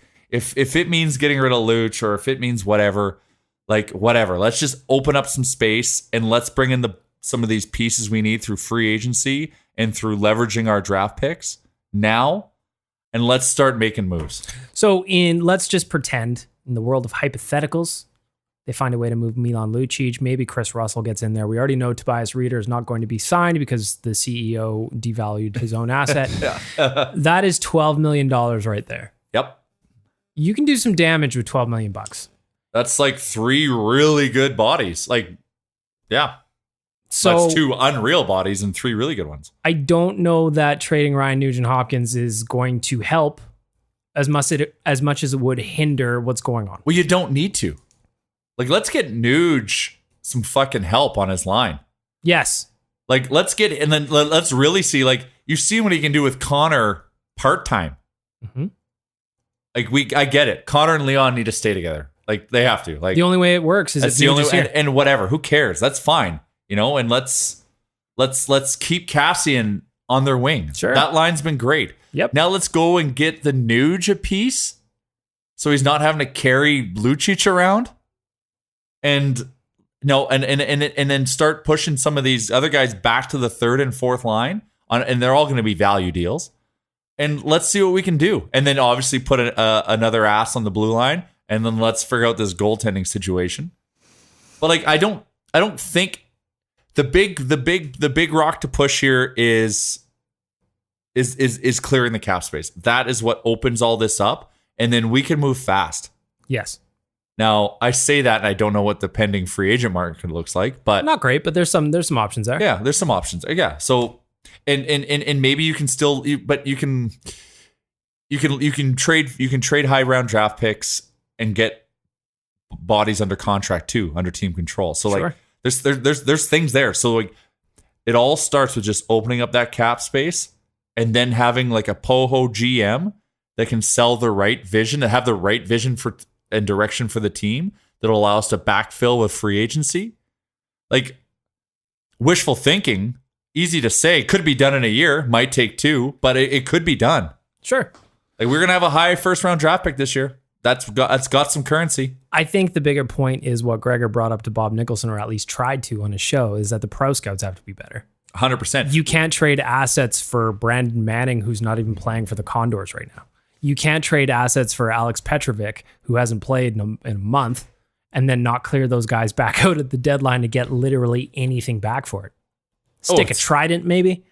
it means getting rid of Luch or if it means whatever, let's just open up some space and let's bring in some of these pieces we need through free agency and through leveraging our draft picks now, and let's start making moves. So let's just pretend in the world of hypotheticals, they find a way to move Milan Lucic. Maybe Chris Russell gets in there. We already know Tobias Rieder is not going to be signed because the CEO devalued his own asset. That is $12 million right there. Yep. You can do some damage with $12 million. That's like 3 really good bodies. Yeah. So that's 2 unreal bodies and 3 really good ones. I don't know that trading Ryan Nugent-Hopkins is going to help as much as it would hinder what's going on. Well, you don't need to. Let's get Nuge some fucking help on his line. Yes. Let's really see, you see what he can do with Connor part-time. Mm-hmm. I get it. Connor and Leon need to stay together. They have to. The only way it works is that's if the only Nuge is way. here. And whatever, who cares? That's fine. And let's keep Cassian on their wing. Sure. That line's been great. Yep. Now let's go and get the Nuge a piece so he's not having to carry Lucic around. And then start pushing some of these other guys back to the third and fourth line, and they're all going to be value deals. And let's see what we can do. And then obviously put another ass on the blue line, and then let's figure out this goaltending situation. But I don't think the big rock to push here is clearing the cap space. That is what opens all this up, and then we can move fast. Yes. Now, I say that and I don't know what the pending free agent market looks like, but Not great, but there's some options there. yeah, there's some options. Yeah. So and maybe you can still, but you can trade high round draft picks and get bodies under contract too, under team control. So Sure. there's things there. So it all starts with just opening up that cap space and then having a POHO GM that can sell the right vision, that have the right vision for and direction for the team that'll allow us to backfill with free agency. wishful thinking. Easy to say. Could be done in a year. Might take 2, but it could be done. Sure. Like we're gonna have a high first round draft pick this year. That's got some currency. I think the bigger point is what Gregor brought up to Bob Nicholson, or at least tried to on his show, is that the pro scouts have to be better. 100%. You can't trade assets for Brandon Manning, who's not even playing for the Condors right now. You can't trade assets for Alex Petrovic, who hasn't played in a month, and then not clear those guys back out at the deadline to get literally anything back for it. Stick a trident, maybe.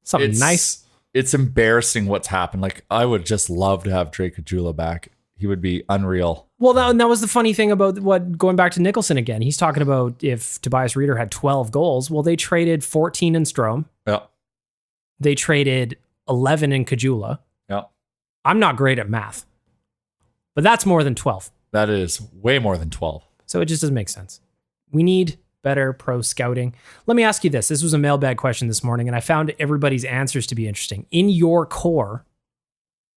Something nice. It's embarrassing what's happened. Like, I would just love to have Drake Caggiula back. He would be unreal. Well, that was the funny thing about going back to Nicholson again. He's talking about if Tobias Rieder had 12 goals. Well, they traded 14 in Strome. Yeah. They traded 11 in Caggiula. Yeah. I'm not great at math, but that's more than 12. That is way more than 12. So it just doesn't make sense. We need better pro scouting. Let me ask you this. This was a mailbag question this morning, and I found everybody's answers to be interesting. In your core,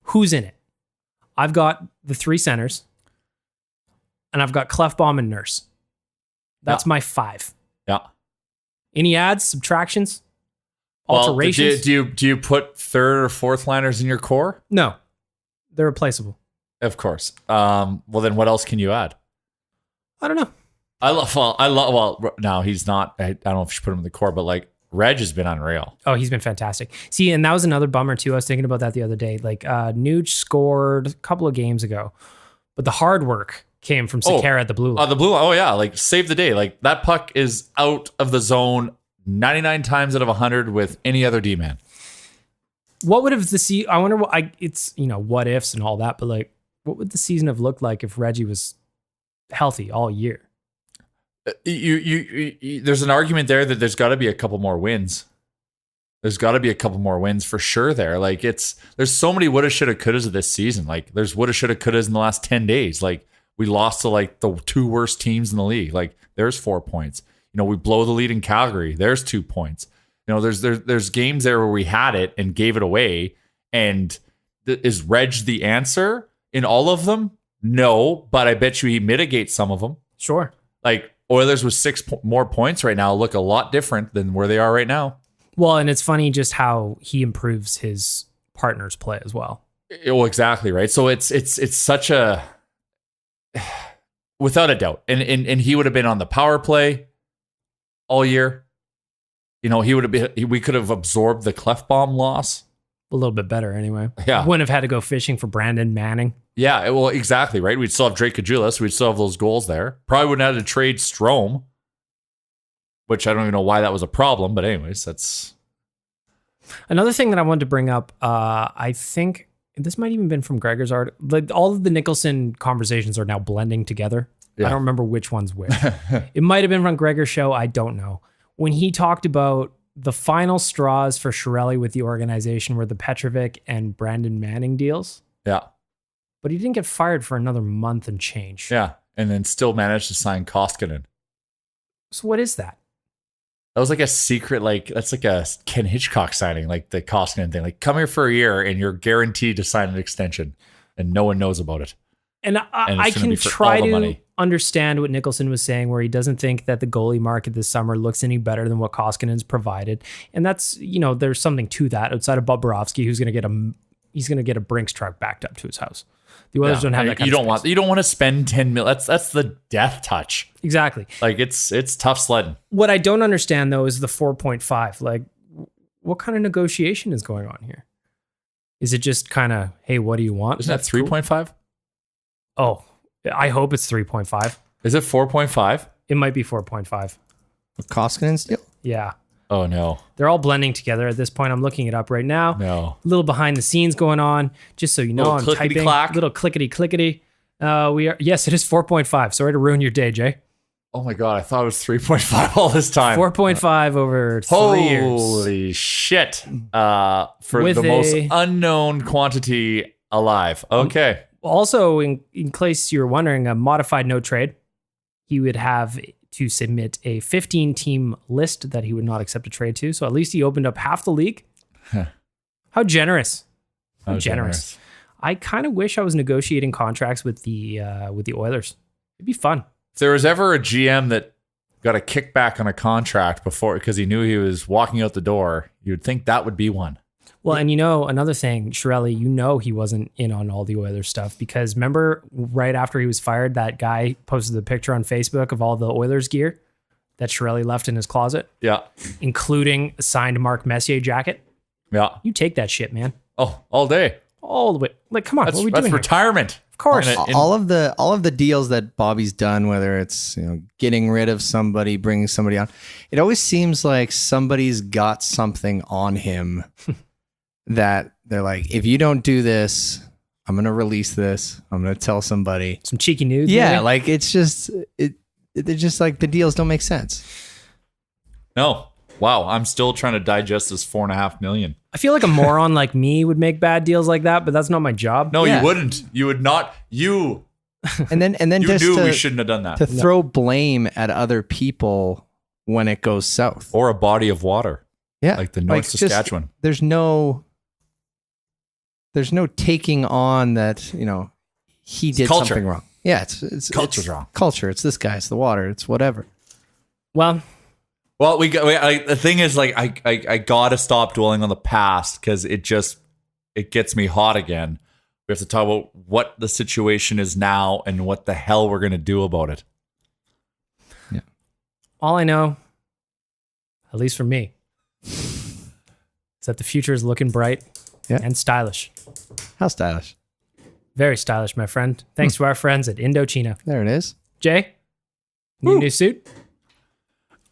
who's in it? I've got the 3 centers, and I've got Clefbaum and Nurse. That's my 5. Yeah. Any adds, subtractions, alterations? Well, do you put third or fourth liners in your core? No, they're replaceable. Of course. Well, then what else can you add? I don't know. Now he's not, I don't know if you should put him in the core, but like Reg has been unreal. Oh, he's been fantastic. See, and that was another bummer too. I was thinking about that the other day. Like Nuge scored a couple of games ago, but the hard work came from Sekera at the blue line. The blue line. Oh yeah. Like save the day. Like that puck is out of the zone 99 times out of 100 with any other D-man. What would have I wonder what it's, what ifs and all that, but like, what would the season have looked like if Reggie was healthy all year? There's an argument there that there's got to be a couple more wins. There's got to be a couple more wins for sure there. Like there's so many woulda, shoulda, couldas of this season. Like there's woulda, shoulda, couldas in the last 10 days. Like we lost to like the 2 worst teams in the league. Like there's 4 points. We blow the lead in Calgary. There's 2 points. There's games there where we had it and gave it away. And is Reg the answer in all of them? No, but I bet you he mitigates some of them. Sure. Like Oilers with 6 more points right now look a lot different than where they are right now. Well, and it's funny just how he improves his partner's play as well. Well, exactly, right? So it's such a, without a doubt, and he would have been on the power play all year. He would have been. We could have absorbed the Clefbaum loss a little bit better anyway. Yeah, wouldn't have had to go fishing for Brandon Manning. Yeah, well, exactly, right? We'd still have Drake Caggiula, so we'd still have those goals there. Probably wouldn't have had to trade Strome, which I don't even know why that was a problem, but anyways, that's... Another thing that I wanted to bring up, I think this might even been from Gregor's art. Like all of the Nicholson conversations are now blending together. Yeah. I don't remember which one's which. It might have been from Gregor's show, I don't know. When he talked about the final straws for Chiarelli with the organization were the Petrovic and Brandon Manning deals. Yeah. But he didn't get fired for another month and change. Yeah, and then still managed to sign Koskinen. So what is that? That was like a secret, that's like a Ken Hitchcock signing, like the Koskinen thing. Like, come here for a year and you're guaranteed to sign an extension, and no one knows about it. And I can try to understand what Nicholson was saying, where he doesn't think that the goalie market this summer looks any better than what Koskinen's provided. And that's, there's something to that outside of Bobrovsky, who's going to get a Brinks truck backed up to his house. The Oilers don't have that kind of space. You don't want to spend $10 million. That's the death touch. Exactly. Like it's tough sledding. What I don't understand though is the 4.5. Like, what kind of negotiation is going on here? Is it just kind of, hey, what do you want? Isn't that 3.5? Cool. Oh, I hope it's 3.5. Is it 4.5? It might be 4.5. Koskinen's deal? Yeah. Oh, no. They're all blending together at this point. I'm looking it up right now. No. A little behind the scenes going on. Just so you know, I'm typing. Little clickety-clickety. Yes, it is 4.5. Sorry to ruin your day, Jay. Oh, my God. I thought it was 3.5 all this time. 4.5 over 3 years. Holy shit. For the most unknown quantity alive. Okay. Also, in case you're wondering, a modified no trade. He would have to submit a 15-team list that he would not accept a trade to. So at least he opened up half the league. How generous. How generous. I kind of wish I was negotiating contracts with the Oilers. It'd be fun. If there was ever a GM that got a kickback on a contract before because he knew he was walking out the door, you'd think that would be one. Well, and you know, another thing, Shirelli, you know he wasn't in on all the Oilers stuff because remember right after he was fired, that guy posted the picture on Facebook of all the Oilers gear that Shirelli left in his closet, Yeah. including a signed Mark Messier jacket. Yeah. You take that shit, man. Oh, all day. All the way. Like, come on, That's, what are we that's doing here? retirement. Of course. all of the deals that Bobby's done, whether it's getting rid of somebody, bringing somebody on, it always seems like somebody's got something on him that they're like, if you don't do this, I'm gonna release this. I'm gonna tell somebody. Some cheeky nudes. Yeah, maybe? like it's just they're just like the deals don't make sense. No. Wow. I'm still trying to digest this $4.5 million. I feel like a moron like me would make bad deals like that, but that's not my job. No, Yeah. you wouldn't. You would not. You And then you just knew to, we shouldn't have done that. to throw blame at other people when it goes south. Or a body of water. Yeah, Like the North just- Saskatchewan. there's no taking on that, he did culture. something wrong. Yeah, it's Culture's it's wrong. Culture. It's this guy. It's the water. It's whatever. Well, Well, the thing is, like, I gotta stop dwelling on the past because it gets me hot again. We have to talk about what the situation is now and what the hell we're gonna do about it. all I know, at least for me, is that the future is looking bright and stylish. How stylish. Very stylish, my friend. Thanks to our friends at Indochino. There it is. Jay, need a new suit?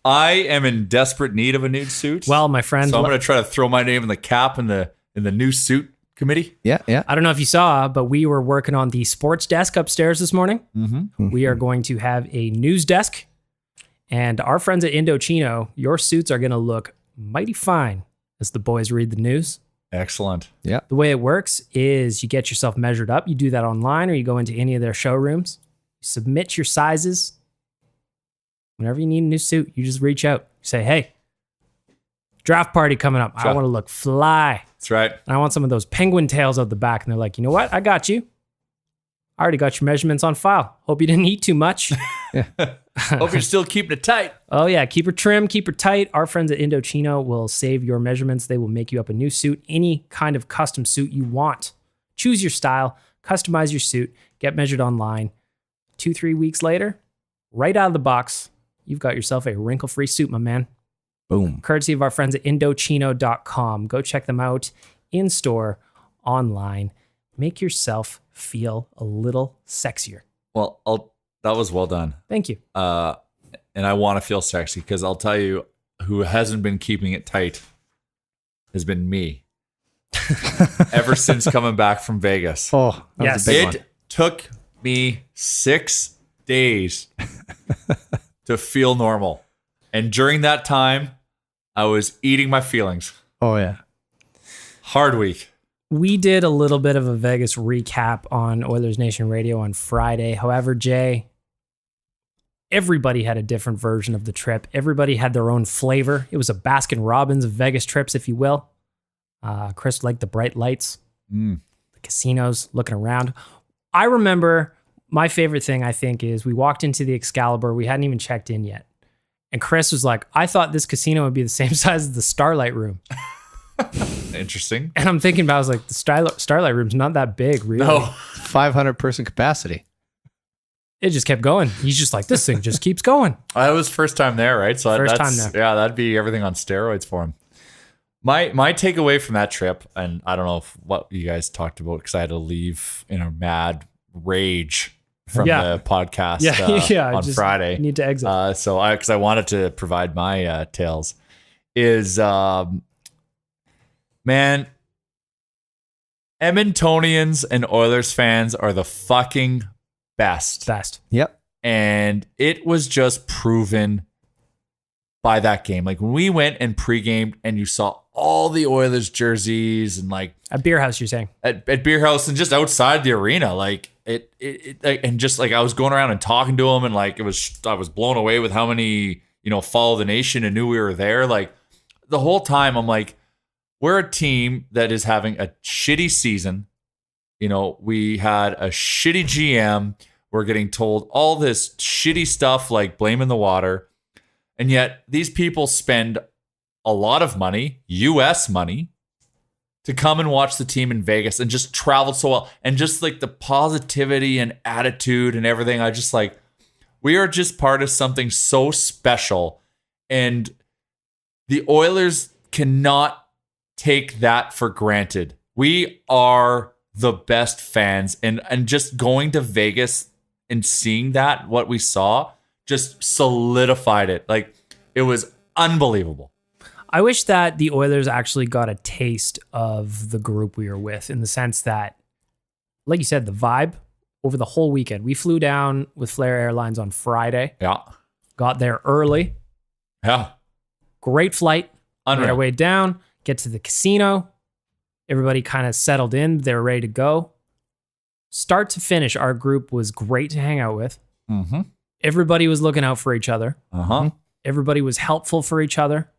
I am in desperate need of a new suit. Well, my friend, so I'm gonna try to throw my name in the cap in the new suit committee. Yeah, yeah. I don't know if you saw, but we were working on the sports desk upstairs this morning. Mm-hmm. We are going to have a news desk. And our friends at Indochino, your suits are going to look mighty fine as the boys read the news. Excellent. Yeah. The way it works is you get yourself measured up. You do that online or you go into any of their showrooms. You submit your sizes. Whenever you need a new suit, you just reach out. You say, hey, draft party coming up. I want to look fly. That's right. And I want some of those penguin tails out the back. And they're like, you know what? I got you. I already got your measurements on file. Hope you didn't eat too much. Hope you're still keeping it tight. Oh, yeah. Keep her trim, keep her tight. Our friends at Indochino will save your measurements. They will make you up a new suit, any kind of custom suit you want. Choose your style, customize your suit, get measured online. 2-3 weeks later, right out of the box, you've got yourself a wrinkle-free suit, my man. Boom. Courtesy of our friends at Indochino.com. Go check them out in store, online. Make yourself feel a little sexier. Well, that was well done. Thank you. And I want to feel sexy because I'll tell you, who hasn't been keeping it tight has been me. Ever since coming back from Vegas. Oh, that Yes. was a big one. It took me 6 days to feel normal. And during that time, I was eating my feelings. Oh, yeah. Hard week. We did a little bit of a Vegas recap on Oilers Nation Radio on Friday. However, Jay, everybody had a different version of the trip. Everybody had their own flavor. It was a Baskin Robbins of Vegas trips, if you will. Chris liked the bright lights, the casinos, looking around. I remember my favorite thing, I think, is we walked into the Excalibur. We hadn't even checked in yet. And Chris was like, I thought this casino would be the same size as the Starlight Room. Interesting. And I'm thinking about, I was like, the Starlight Room's not that big, really. No. 500 person capacity. It just kept going. He's just like, this thing just keeps going. That was first time there, right? So First that's, time there. Yeah, that'd be everything on steroids for him. My takeaway from that trip, and I don't know what you guys talked about because I had to leave in a mad rage from Yeah. the podcast I on just Friday. need to exit. Because I wanted to provide my tales, is man, Edmontonians and Oilers fans are the fucking best. Best. Yep. And it was just proven by that game. Like when we went and pre-gamed and you saw all the Oilers jerseys and like At Beer House, you're saying? at Beer House and just outside the arena, like it and just like I was going around and talking to them and like I was blown away with how many, follow the nation and knew we were there. Like the whole time I'm like, we're a team that is having a shitty season. We had a shitty GM. We're getting told all this shitty stuff like blaming the water. And yet these people spend a lot of money, US money, to come and watch the team in Vegas and just travel so well. And just like the positivity and attitude and everything, I just like, we are just part of something so special. And the Oilers cannot take that for granted. We are the best fans. And just going to Vegas and seeing that, what we saw, just solidified it. Like, it was unbelievable. I wish that the Oilers actually got a taste of the group we were with, in the sense that, like you said, the vibe over the whole weekend. We flew down with Flair Airlines on Friday. Yeah. Got there early. Yeah. Great flight. Unreal. Made our way down, get to the casino. Everybody kind of settled in. They were ready to go. Start to finish, our group was great to hang out with. Mm-hmm. Everybody was looking out for each other. Uh-huh. Everybody was helpful for each other.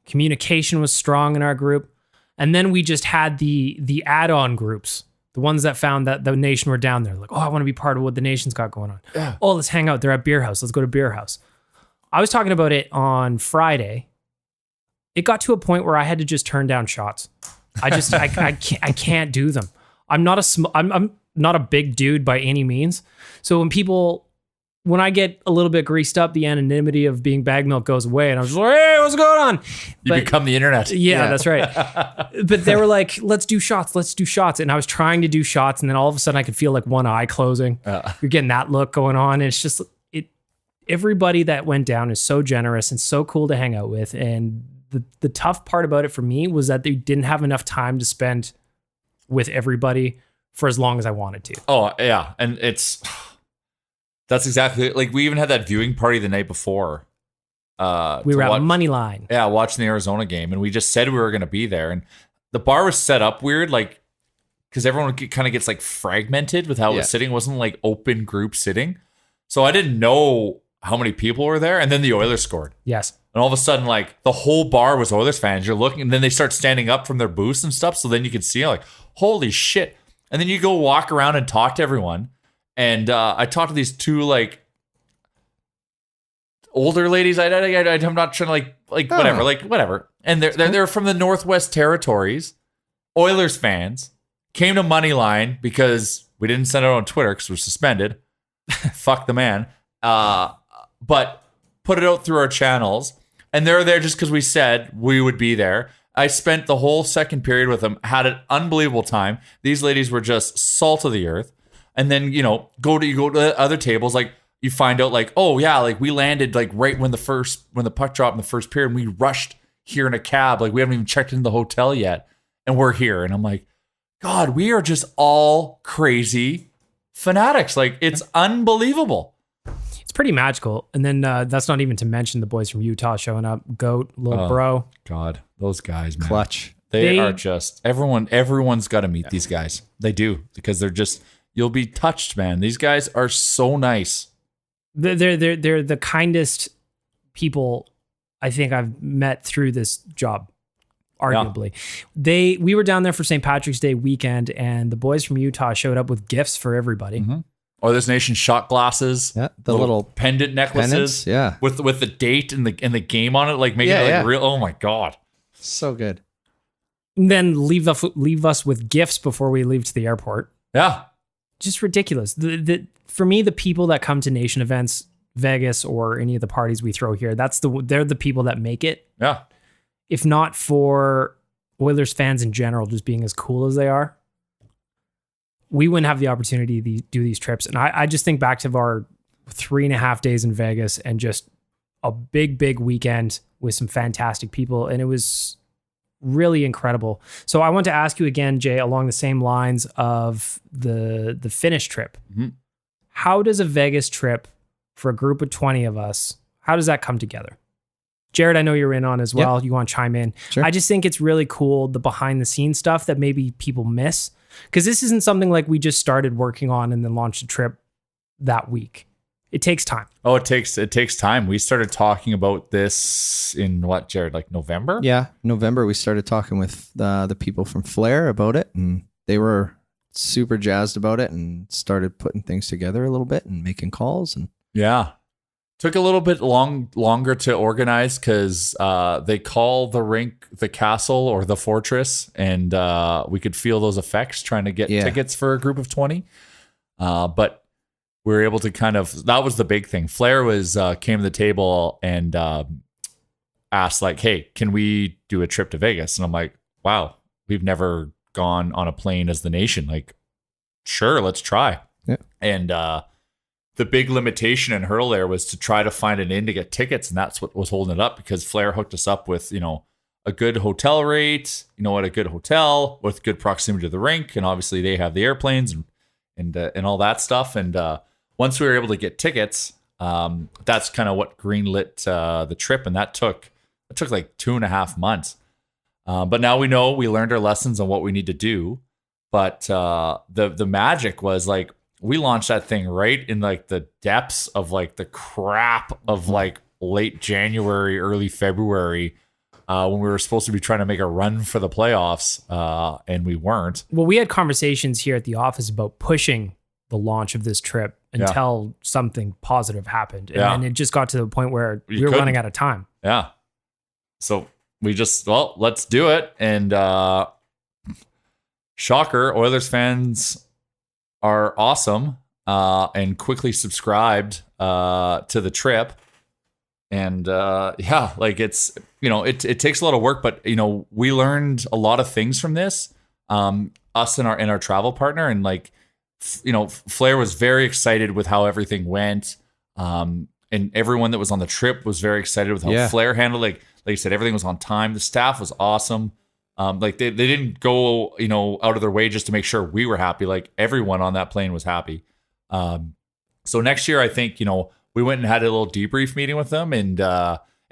Communication was strong in our group. And then we just had the add-on groups, the ones that found that the Nation were down there. Like, oh, I want to be part of what the Nation's got going on. Yeah. Oh, let's hang out. They're at Beer House. Let's go to Beer House. I was talking about it on Friday. It got to a point where I had to just turn down shots. I can't do them. I'm not a big dude by any means. So when I get a little bit greased up, the anonymity of being Baggedmilk goes away, and I was just like, hey, what's going on? You become the internet. Yeah, that's right. But they were like, let's do shots. And I was trying to do shots, and then all of a sudden I could feel like one eye closing. You're getting that look going on. And it's just, everybody that went down is so generous and so cool to hang out with. And the tough part about it for me was that they didn't have enough time to spend with everybody for as long as I wanted to. Oh, yeah. And that's exactly, like, we even had that viewing party the night before. We were at Moneyline. Yeah, watching the Arizona game. And we just said we were going to be there. And the bar was set up weird, like, because everyone kind of gets like fragmented with how it was sitting. It wasn't like open group sitting. So I didn't know how many people were there. And then the Oilers scored. Yes. And all of a sudden, like, the whole bar was Oilers fans. You're looking, and then they start standing up from their booths and stuff. So then you can see, like, holy shit. And then you go walk around and talk to everyone. And I talked to these two, like, older ladies. I'm not trying to, whatever. And they're from the Northwest Territories, Oilers fans, came to Moneyline because we didn't send it on Twitter because we're suspended. Fuck the man. But put it out through our channels. And they're there just because we said we would be there. I spent the whole second period with them, had an unbelievable time. These ladies were just salt of the earth. And then, you know, you go to other tables, like, you find out, like, oh yeah, like, we landed like right when the puck dropped in the first period, and we rushed here in a cab, like, we haven't even checked into the hotel yet, and we're here. And I'm like, God, we are just all crazy fanatics. Like, it's unbelievable. It's pretty magical. And then that's not even to mention the boys from Utah showing up. Goat, little bro. God, those guys, man. Clutch. They are just, everyone's got to meet these guys. They do, because they're just, you'll be touched, man. These guys are so nice. They're the kindest people I think I've met through this job, arguably. Yeah. We were down there for St. Patrick's Day weekend, and the boys from Utah showed up with gifts for everybody. Mm-hmm. Oilers Nation shot glasses. Yeah, the little pendant necklaces. Yeah, with the date and the game on it, like making it like real. Oh my God, so good. And then leave us with gifts before we leave to the airport. Yeah, just ridiculous. For me, the people that come to Nation events, Vegas, or any of the parties we throw here, they're the people that make it. Yeah. If not for Oilers fans in general just being as cool as they are, we wouldn't have the opportunity to do these trips. And I just think back to our 3.5 days in Vegas and just a big weekend with some fantastic people. And it was really incredible. So I want to ask you again, Jay, along the same lines of the Finnish trip. Mm-hmm. How does a Vegas trip for a group of 20 of us, how does that come together? Jared, I know you're in on as well. Yep. You want to chime in. Sure. I just think it's really cool, the behind the scenes stuff that maybe people miss. Because this isn't something like we just started working on and then launched a trip that week. It takes time. Oh, it takes time. We started talking about this in what, Jared, like November? Yeah, November. We started talking with the people from Flair about it, and they were super jazzed about it and started putting things together a little bit and making calls. And yeah. Took a little bit longer to organize because they call the rink the castle or the fortress, and we could feel those effects trying to get tickets for a group of 20. But we were able to that was the big thing. Flair came to the table and asked like, hey, can we do a trip to Vegas? And I'm like, wow, we've never gone on a plane as the nation. Like, sure, let's try. Yeah. And the big limitation and hurdle there was to try to find an inn to get tickets, and that's what was holding it up, because Flair hooked us up with, a good hotel rate, at a good hotel with good proximity to the rink, and obviously they have the airplanes and all that stuff. And once we were able to get tickets, that's kind of what greenlit the trip, and it took like 2.5 months. But now we learned our lessons on what we need to do. But the magic was like, we launched that thing right in like the depths of like the crap of like late January, early February, when we were supposed to be trying to make a run for the playoffs, and we weren't. Well, we had conversations here at the office about pushing the launch of this trip until something positive happened. And it just got to the point where we were running out of time. Yeah. So we just, let's do it. And shocker, Oilers fans are awesome and quickly subscribed to the trip. And like it's, it takes a lot of work, but we learned a lot of things from this, us and our travel partner. And like, Flair was very excited with how everything went. And everyone that was on the trip was very excited with how Flair handled, like you said, everything was on time. The staff was awesome. Like they didn't go, out of their way just to make sure we were happy. Like everyone on that plane was happy. So next year, I think, we went and had a little debrief meeting with them, and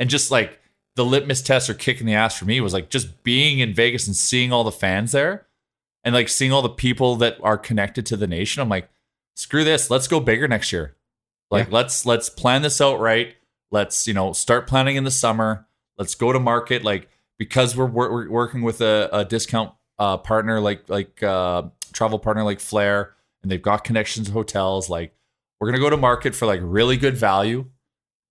just like the litmus test or kick in the ass for me was like just being in Vegas and seeing all the fans there and like seeing all the people that are connected to the nation. I'm like, screw this. Let's go bigger next year. Like, let's plan this out right. Let's, start planning in the summer. Let's go to market. Like, because we're working with a discount partner like travel partner like Flair, and they've got connections to hotels. Like, we're gonna go to market for like really good value,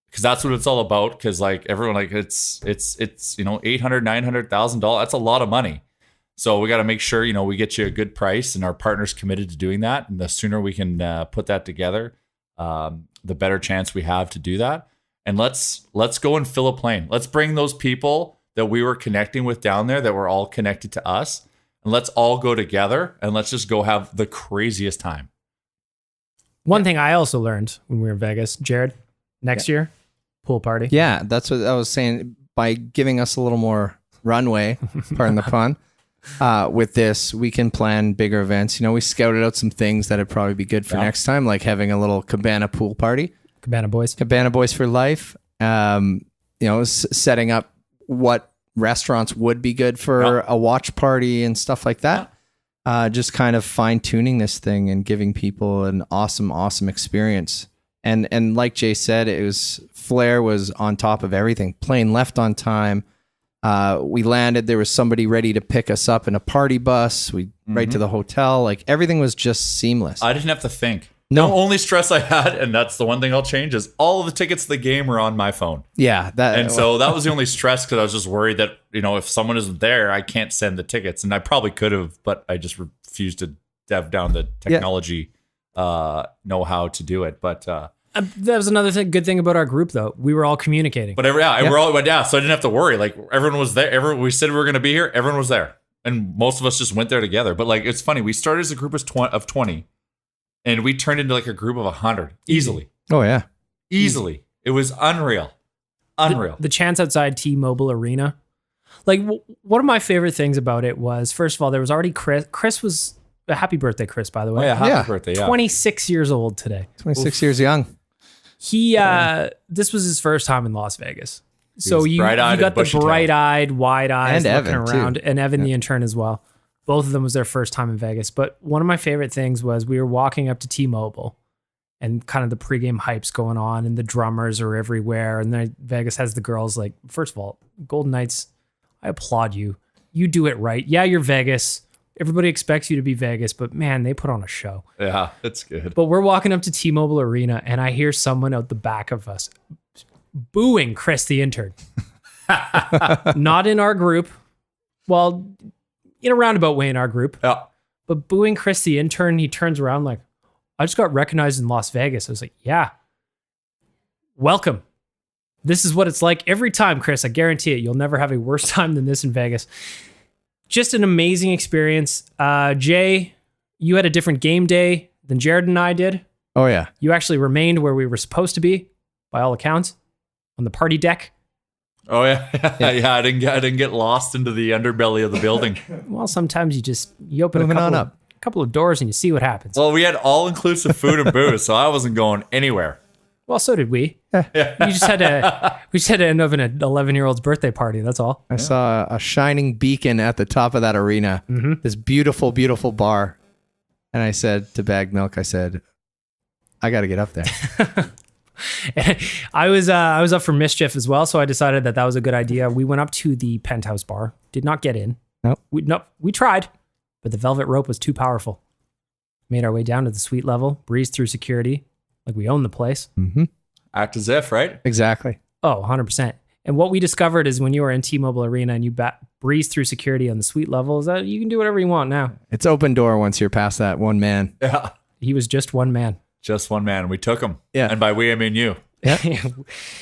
because that's what it's all about. Because like everyone, like it's $800,000-$900,000. That's a lot of money. So we got to make sure we get you a good price, and our partner's committed to doing that. And the sooner we can put that together, the better chance we have to do that. And let's go and fill a plane. Let's bring those people that we were connecting with down there, that were all connected to us, and let's all go together and let's just go have the craziest time. One thing I also learned when we were in Vegas, Jared, next year, pool party. Yeah, that's what I was saying. By giving us a little more runway, pardon the pun, with this, we can plan bigger events. We scouted out some things that would probably be good for next time, like having a little cabana pool party. Cabana Boys for life. Setting up what restaurants would be good for a watch party and stuff like that. Just kind of fine tuning this thing and giving people an awesome experience. And like Jay said, Flair was on top of everything. Plane left on time. We landed. There was somebody ready to pick us up in a party bus. Right to the hotel. Like everything was just seamless. I didn't have to think. No. The only stress I had, and that's the one thing I'll change, is all of the tickets to the game were on my phone. Yeah. So that was the only stress, because I was just worried that, if someone isn't there, I can't send the tickets. And I probably could have, but I just refused to dev down the technology know-how to do it. But that was another good thing about our group, though. We were all communicating. But we're all, so I didn't have to worry. Like everyone was there. We said we were going to be here. Everyone was there. And most of us just went there together. But like, it's funny. We started as a group of 20. And we turned into like a group of 100 easily. Oh, yeah. Easily. It was unreal. The chants outside T-Mobile Arena. Like, one of my favorite things about it was, first of all, there was already Chris. Chris was, happy birthday, Chris, by the way. Oh, yeah, happy birthday, yeah. 26 years old today. 26 years young. He, this was his first time in Las Vegas. So you got the bright-eyed, wide eyes and looking Evan, around. too. And Evan, the intern, as well. Both of them was their first time in Vegas. But one of my favorite things was we were walking up to T-Mobile, and kind of the pregame hype's going on, and the drummers are everywhere. And then Vegas has the girls. Like, first of all, Golden Knights, I applaud you. You do it right. Yeah, you're Vegas, Everybody expects you to be Vegas, but man, they put on a show. Yeah, it's good. But we're walking up to T-Mobile Arena, and I hear someone out the back of us booing Chris the intern. Not in our group. Well, in a roundabout way in our group. Yeah. But booing Chris the intern, he turns around like, I just got recognized in Las Vegas. I was like, yeah. Welcome. This is what it's like every time, Chris. I guarantee it. You'll never have a worse time than this in Vegas. Just an amazing experience. Jay, you had a different game day than Jared and I did. Oh, yeah. You actually remained where we were supposed to be, by all accounts, on the party deck. Oh yeah, yeah. I didn't get lost into the underbelly of the building. Well, sometimes you open Moving a on up. couple of doors and you see what happens. Well, we had all-inclusive food and booze, so I wasn't going anywhere. Well, so did we. We just had to end up in an 11-year-old's birthday party. That's all. I saw a shining beacon at the top of that arena. This beautiful, beautiful bar. And I said to Baggedmilk, I said, I got to get up there. I was up for mischief as well, so I decided that was a good idea. We went up to the penthouse bar. Did not get in. Nope. We tried, but the velvet rope was too powerful. Made our way down to the suite level, breezed through security, like we own the place. Act as if, right? Exactly. Oh, 100%. And what we discovered is when you were in T-Mobile Arena and you breeze through security on the suite level, is that you can do whatever you want now. It's open door once you're past that one man. Yeah. He was just one man. Just one man. We took him. Yeah. And by we, I mean you. Yeah.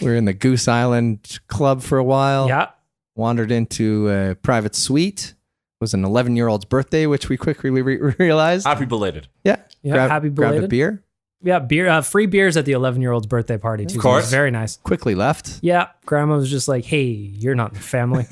We were in the Goose Island Club for a while. Yeah. Wandered into a private suite. It was an 11-year-old's birthday, which we quickly realized. Happy belated. Yeah. Yeah, happy Grabbed a belated. beer. Yeah, beer, free beers at the 11-year-old's birthday party too. Of course. It was very nice. Quickly left. Yeah, Grandma was just like, "Hey, you're not in the family."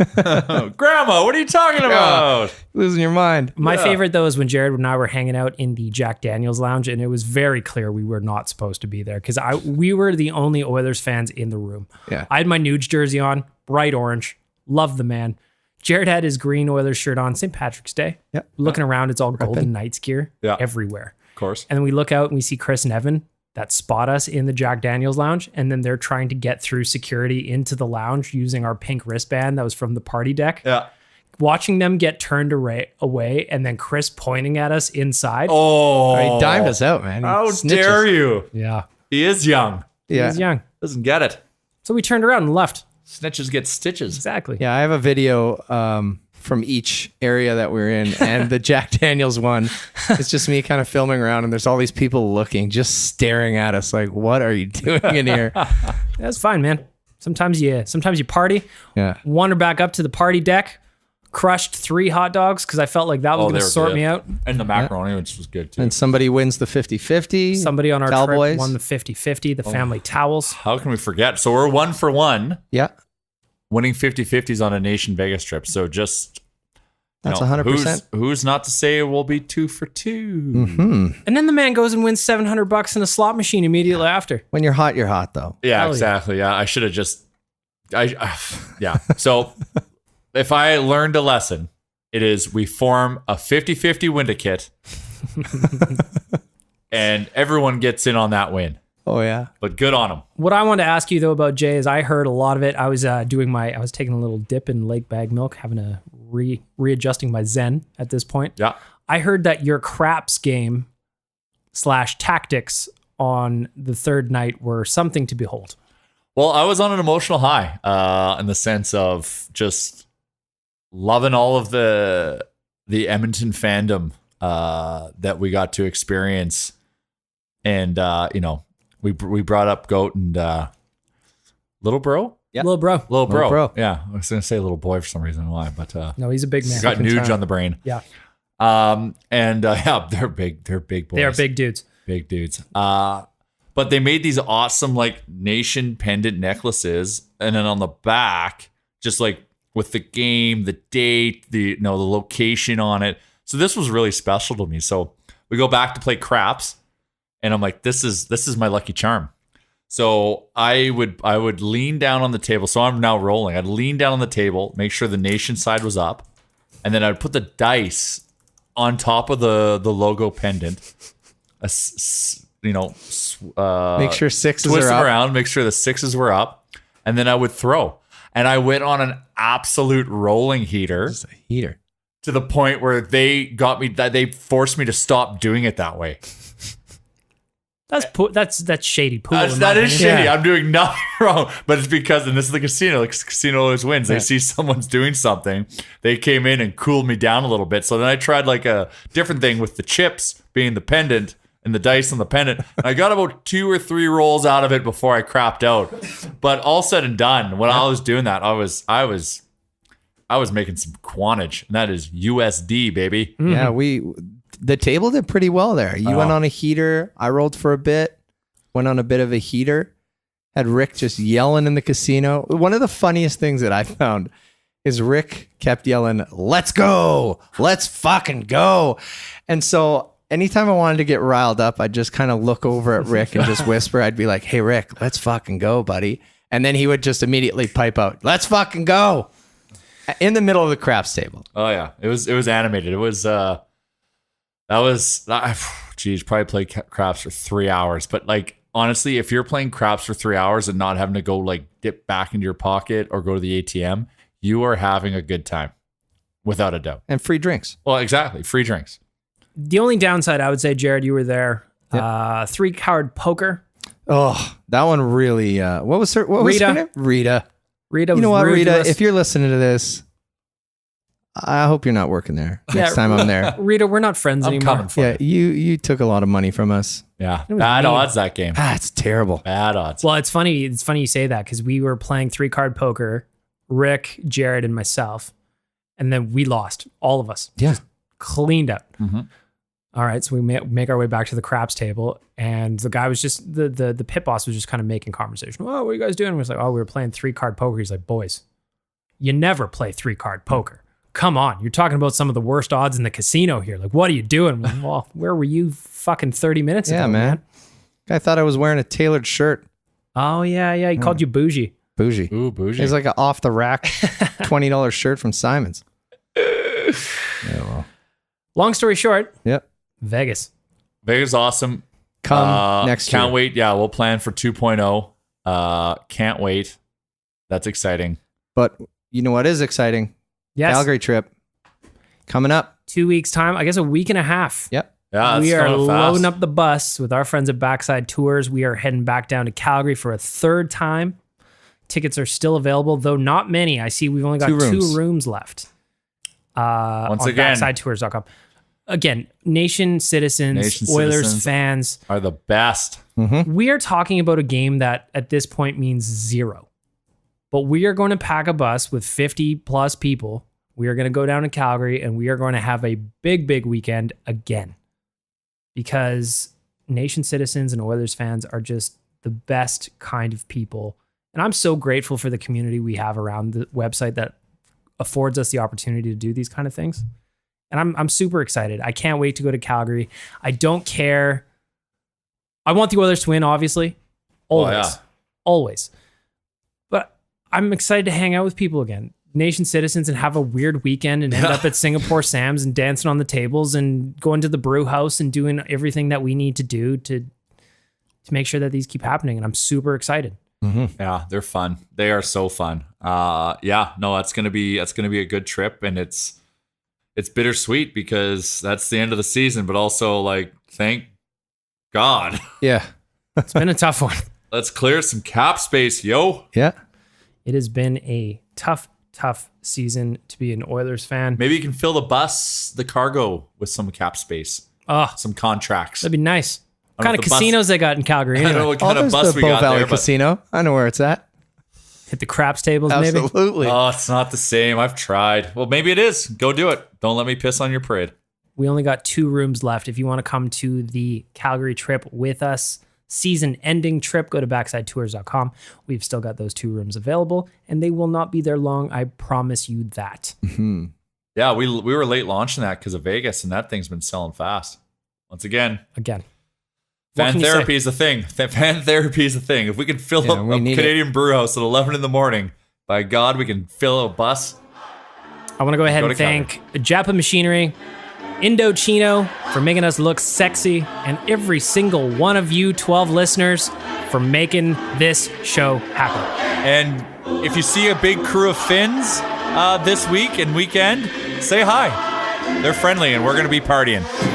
Grandma, what are you talking about? Losing your mind. My favorite though is when Jared and I were hanging out in the Jack Daniels lounge, and it was very clear we were not supposed to be there because we were the only Oilers fans in the room. Yeah. I had my Nuge jersey on, bright orange, love the man. Jared had his green Oilers shirt on, St. Patrick's Day. Yep. Looking around, it's all Golden Knights gear everywhere. Of course. And then we look out and we see Chris and Evan that spot us in the Jack Daniels lounge. And then they're trying to get through security into the lounge using our pink wristband that was from the party deck. Yeah. Watching them get turned away and then Chris pointing at us inside. Oh. He dimed us out, man. He How snitches. dare you? Yeah. He is young. Yeah. He's young. Doesn't get it. So we turned around and left. Snitches get stitches. Exactly. Yeah, I have a video from each area that we're in, and the Jack Daniels one, it's just me kind of filming around, and there's all these people looking, just staring at us like, what are you doing in here? That's fine, man. Sometimes you party, Yeah. wander back up to the party deck, crushed 3 hot dogs because I felt like that was going they to were sort good. me out. And the macaroni, which was good too. And somebody wins the 50-50. Somebody on our Cowboys. trip won the 50-50, the family towels. How can we forget? So we're 1 for 1, Yeah, winning 50-50s on a Nation Vegas trip. So just that's 100%. Who's not to say we'll be 2 for 2? Mm-hmm. And then the man goes and wins $700 in a slot machine immediately after. When you're hot, though. Yeah, Hell yeah. exactly. Yeah, I should have just. Yeah. So if I learned a lesson, it is we form a 50-50 win-a-kit, and everyone gets in on that win. Oh, yeah. But good on them. What I wanted to ask you though about Jay is I heard a lot of it. I was I was taking a little dip in Lake Baggedmilk, having a readjusting my zen at this point. Yeah. I heard that your craps game / tactics on the third night were something to behold. Well, I was on an emotional high in the sense of just loving all of the Edmonton fandom that we got to experience, and we brought up Goat and Little Bro. Yeah. Little bro. Little bro. Bro. Yeah, I was gonna say little boy for some reason. Why? But No, he's a big man. got Second Nuge time. on the brain. Yeah. Yeah, they're big. They're big boys. They are big dudes. Big dudes. But they made these awesome like Nation pendant necklaces, and then on the back, just like with the game, the date, the location on it. So this was really special to me. So we go back to play craps, and I'm like, this is my lucky charm. So I would lean down on the table. So I'm now rolling. I'd lean down on the table, make sure the Nation side was up, and then I'd put the dice on top of the logo pendant. Make sure sixes twist are them up. around, make sure the 6s were up, and then I would throw. And I went on an absolute rolling heater. It's a heater. to the point where they forced me to stop doing it that way. That's shady pool. That is shady. I'm doing nothing wrong, but it's because, and this is the casino. Like, casino always wins. They see someone's doing something. They came in and cooled me down a little bit. So then I tried like a different thing with the chips being the pendant and the dice on the pendant. And I got about 2 or 3 rolls out of it before I crapped out. But all said and done, when I was doing that, I was making some quantage, and that is USD, baby. Yeah, the table did pretty well there. You went on a heater. I rolled for a bit, went on a bit of a heater. Had Rick just yelling in the casino. One of the funniest things that I found is Rick kept yelling, "Let's go. Let's fucking go." And so anytime I wanted to get riled up, I'd just kind of look over at Rick and just whisper. I'd be like, "Hey, Rick, let's fucking go, buddy." And then he would just immediately pipe out, "Let's fucking go." In the middle of the craps table. Oh yeah, it was animated. It was probably played craps for 3 hours. But like honestly, if you're playing craps for 3 hours and not having to go like dip back into your pocket or go to the ATM, you are having a good time, without a doubt. And free drinks. Well, exactly, free drinks. The only downside, I would say, Jared, you were there. Yep. 3-card poker. Oh, that one really. What was her name? Rita. Rita. You know what, Rita? If you're listening to this, I hope you're not working there next time I'm there. Rita, we're not friends I'm anymore. coming for you took a lot of money from us. Yeah, bad odds that game. It's terrible. Bad odds. Well, it's funny. It's funny you say that because we were playing 3-card poker, Rick, Jared, and myself, and then we lost, all of us. Yeah, just cleaned up. Mm-hmm. All right, so we make our way back to the craps table, and the guy was just the pit boss was just kind of making conversation. Oh, what are you guys doing? We was like, oh, we were playing 3-card poker. He's like, boys, you never play 3-card poker. Come on, you're talking about some of the worst odds in the casino here. Like, what are you doing? Well, where were you fucking 30 minutes ago? Yeah, man. Guy thought I was wearing a tailored shirt. Oh yeah. He called you bougie. Bougie. Ooh, bougie. It's like an off the rack $20 shirt from Simon's. Yeah, well. Long story short. Yep. Vegas awesome. Come next year. Can't wait. Yeah, we'll plan for 2.0. Can't wait. That's exciting. But you know what is exciting? Yes. Calgary trip coming up. 2 weeks time. I guess a week and a half. Yep. Yeah, we are going fast. loading up the bus with our friends at Backside Tours. We are heading back down to Calgary for a 3rd time. Tickets are still available, though not many. I see we've only got 2 rooms left. Once on again, BacksideTours.com. Again, Nation Citizens, Oilers fans are the best. Mm-hmm. We are talking about a game that at this point means 0. But we are going to pack a bus with 50 plus people. We are going to go down to Calgary and we are going to have a big, big weekend again. Because Nation Citizens and Oilers fans are just the best kind of people. And I'm so grateful for the community we have around the website that affords us the opportunity to do these kind of things. And I'm super excited. I can't wait to go to Calgary. I don't care. I want the Oilers to win, obviously. Always. Oh, yeah. Always. But I'm excited to hang out with people again. Nation Citizens and have a weird weekend and end up at Singapore Sam's and dancing on the tables and going to the brew house and doing everything that we need to do to make sure that these keep happening. And I'm super excited. Mm-hmm. Yeah, they're fun. They are so fun. That's gonna be a good trip, and it's bittersweet because that's the end of the season, but also like thank God. Yeah. It's been a tough one. Let's clear some cap space, yo. Yeah. It has been a tough season to be an Oilers fan. Maybe you can fill the cargo with some cap space. Some contracts. That'd be nice. What kind of casinos they got in Calgary? Anyway? I don't know what kind of bus there's we the Bow got Valley there. Casino. I know where it's at. Hit the craps tables, maybe? Absolutely. Oh, it's not the same. I've tried. Well, maybe it is. Go do it. Don't let me piss on your parade. We only got 2 rooms left. If you want to come to the Calgary trip with us, season-ending trip, go to BacksideTours.com. We've still got those 2 rooms available, and they will not be there long. I promise you that. Mm-hmm. Yeah, we were late launching that because of Vegas, and that thing's been selling fast. Once again. Fan therapy is a thing. Fan therapy is a thing. If we can fill up a Canadian brew house at 11 in the morning, by God, we can fill a bus. I want to go ahead and thank Japa Machinery, Indochino for making us look sexy, and every single one of you 12 listeners for making this show happen. And if you see a big crew of Finns this week and weekend, say hi. They're friendly, and we're going to be partying.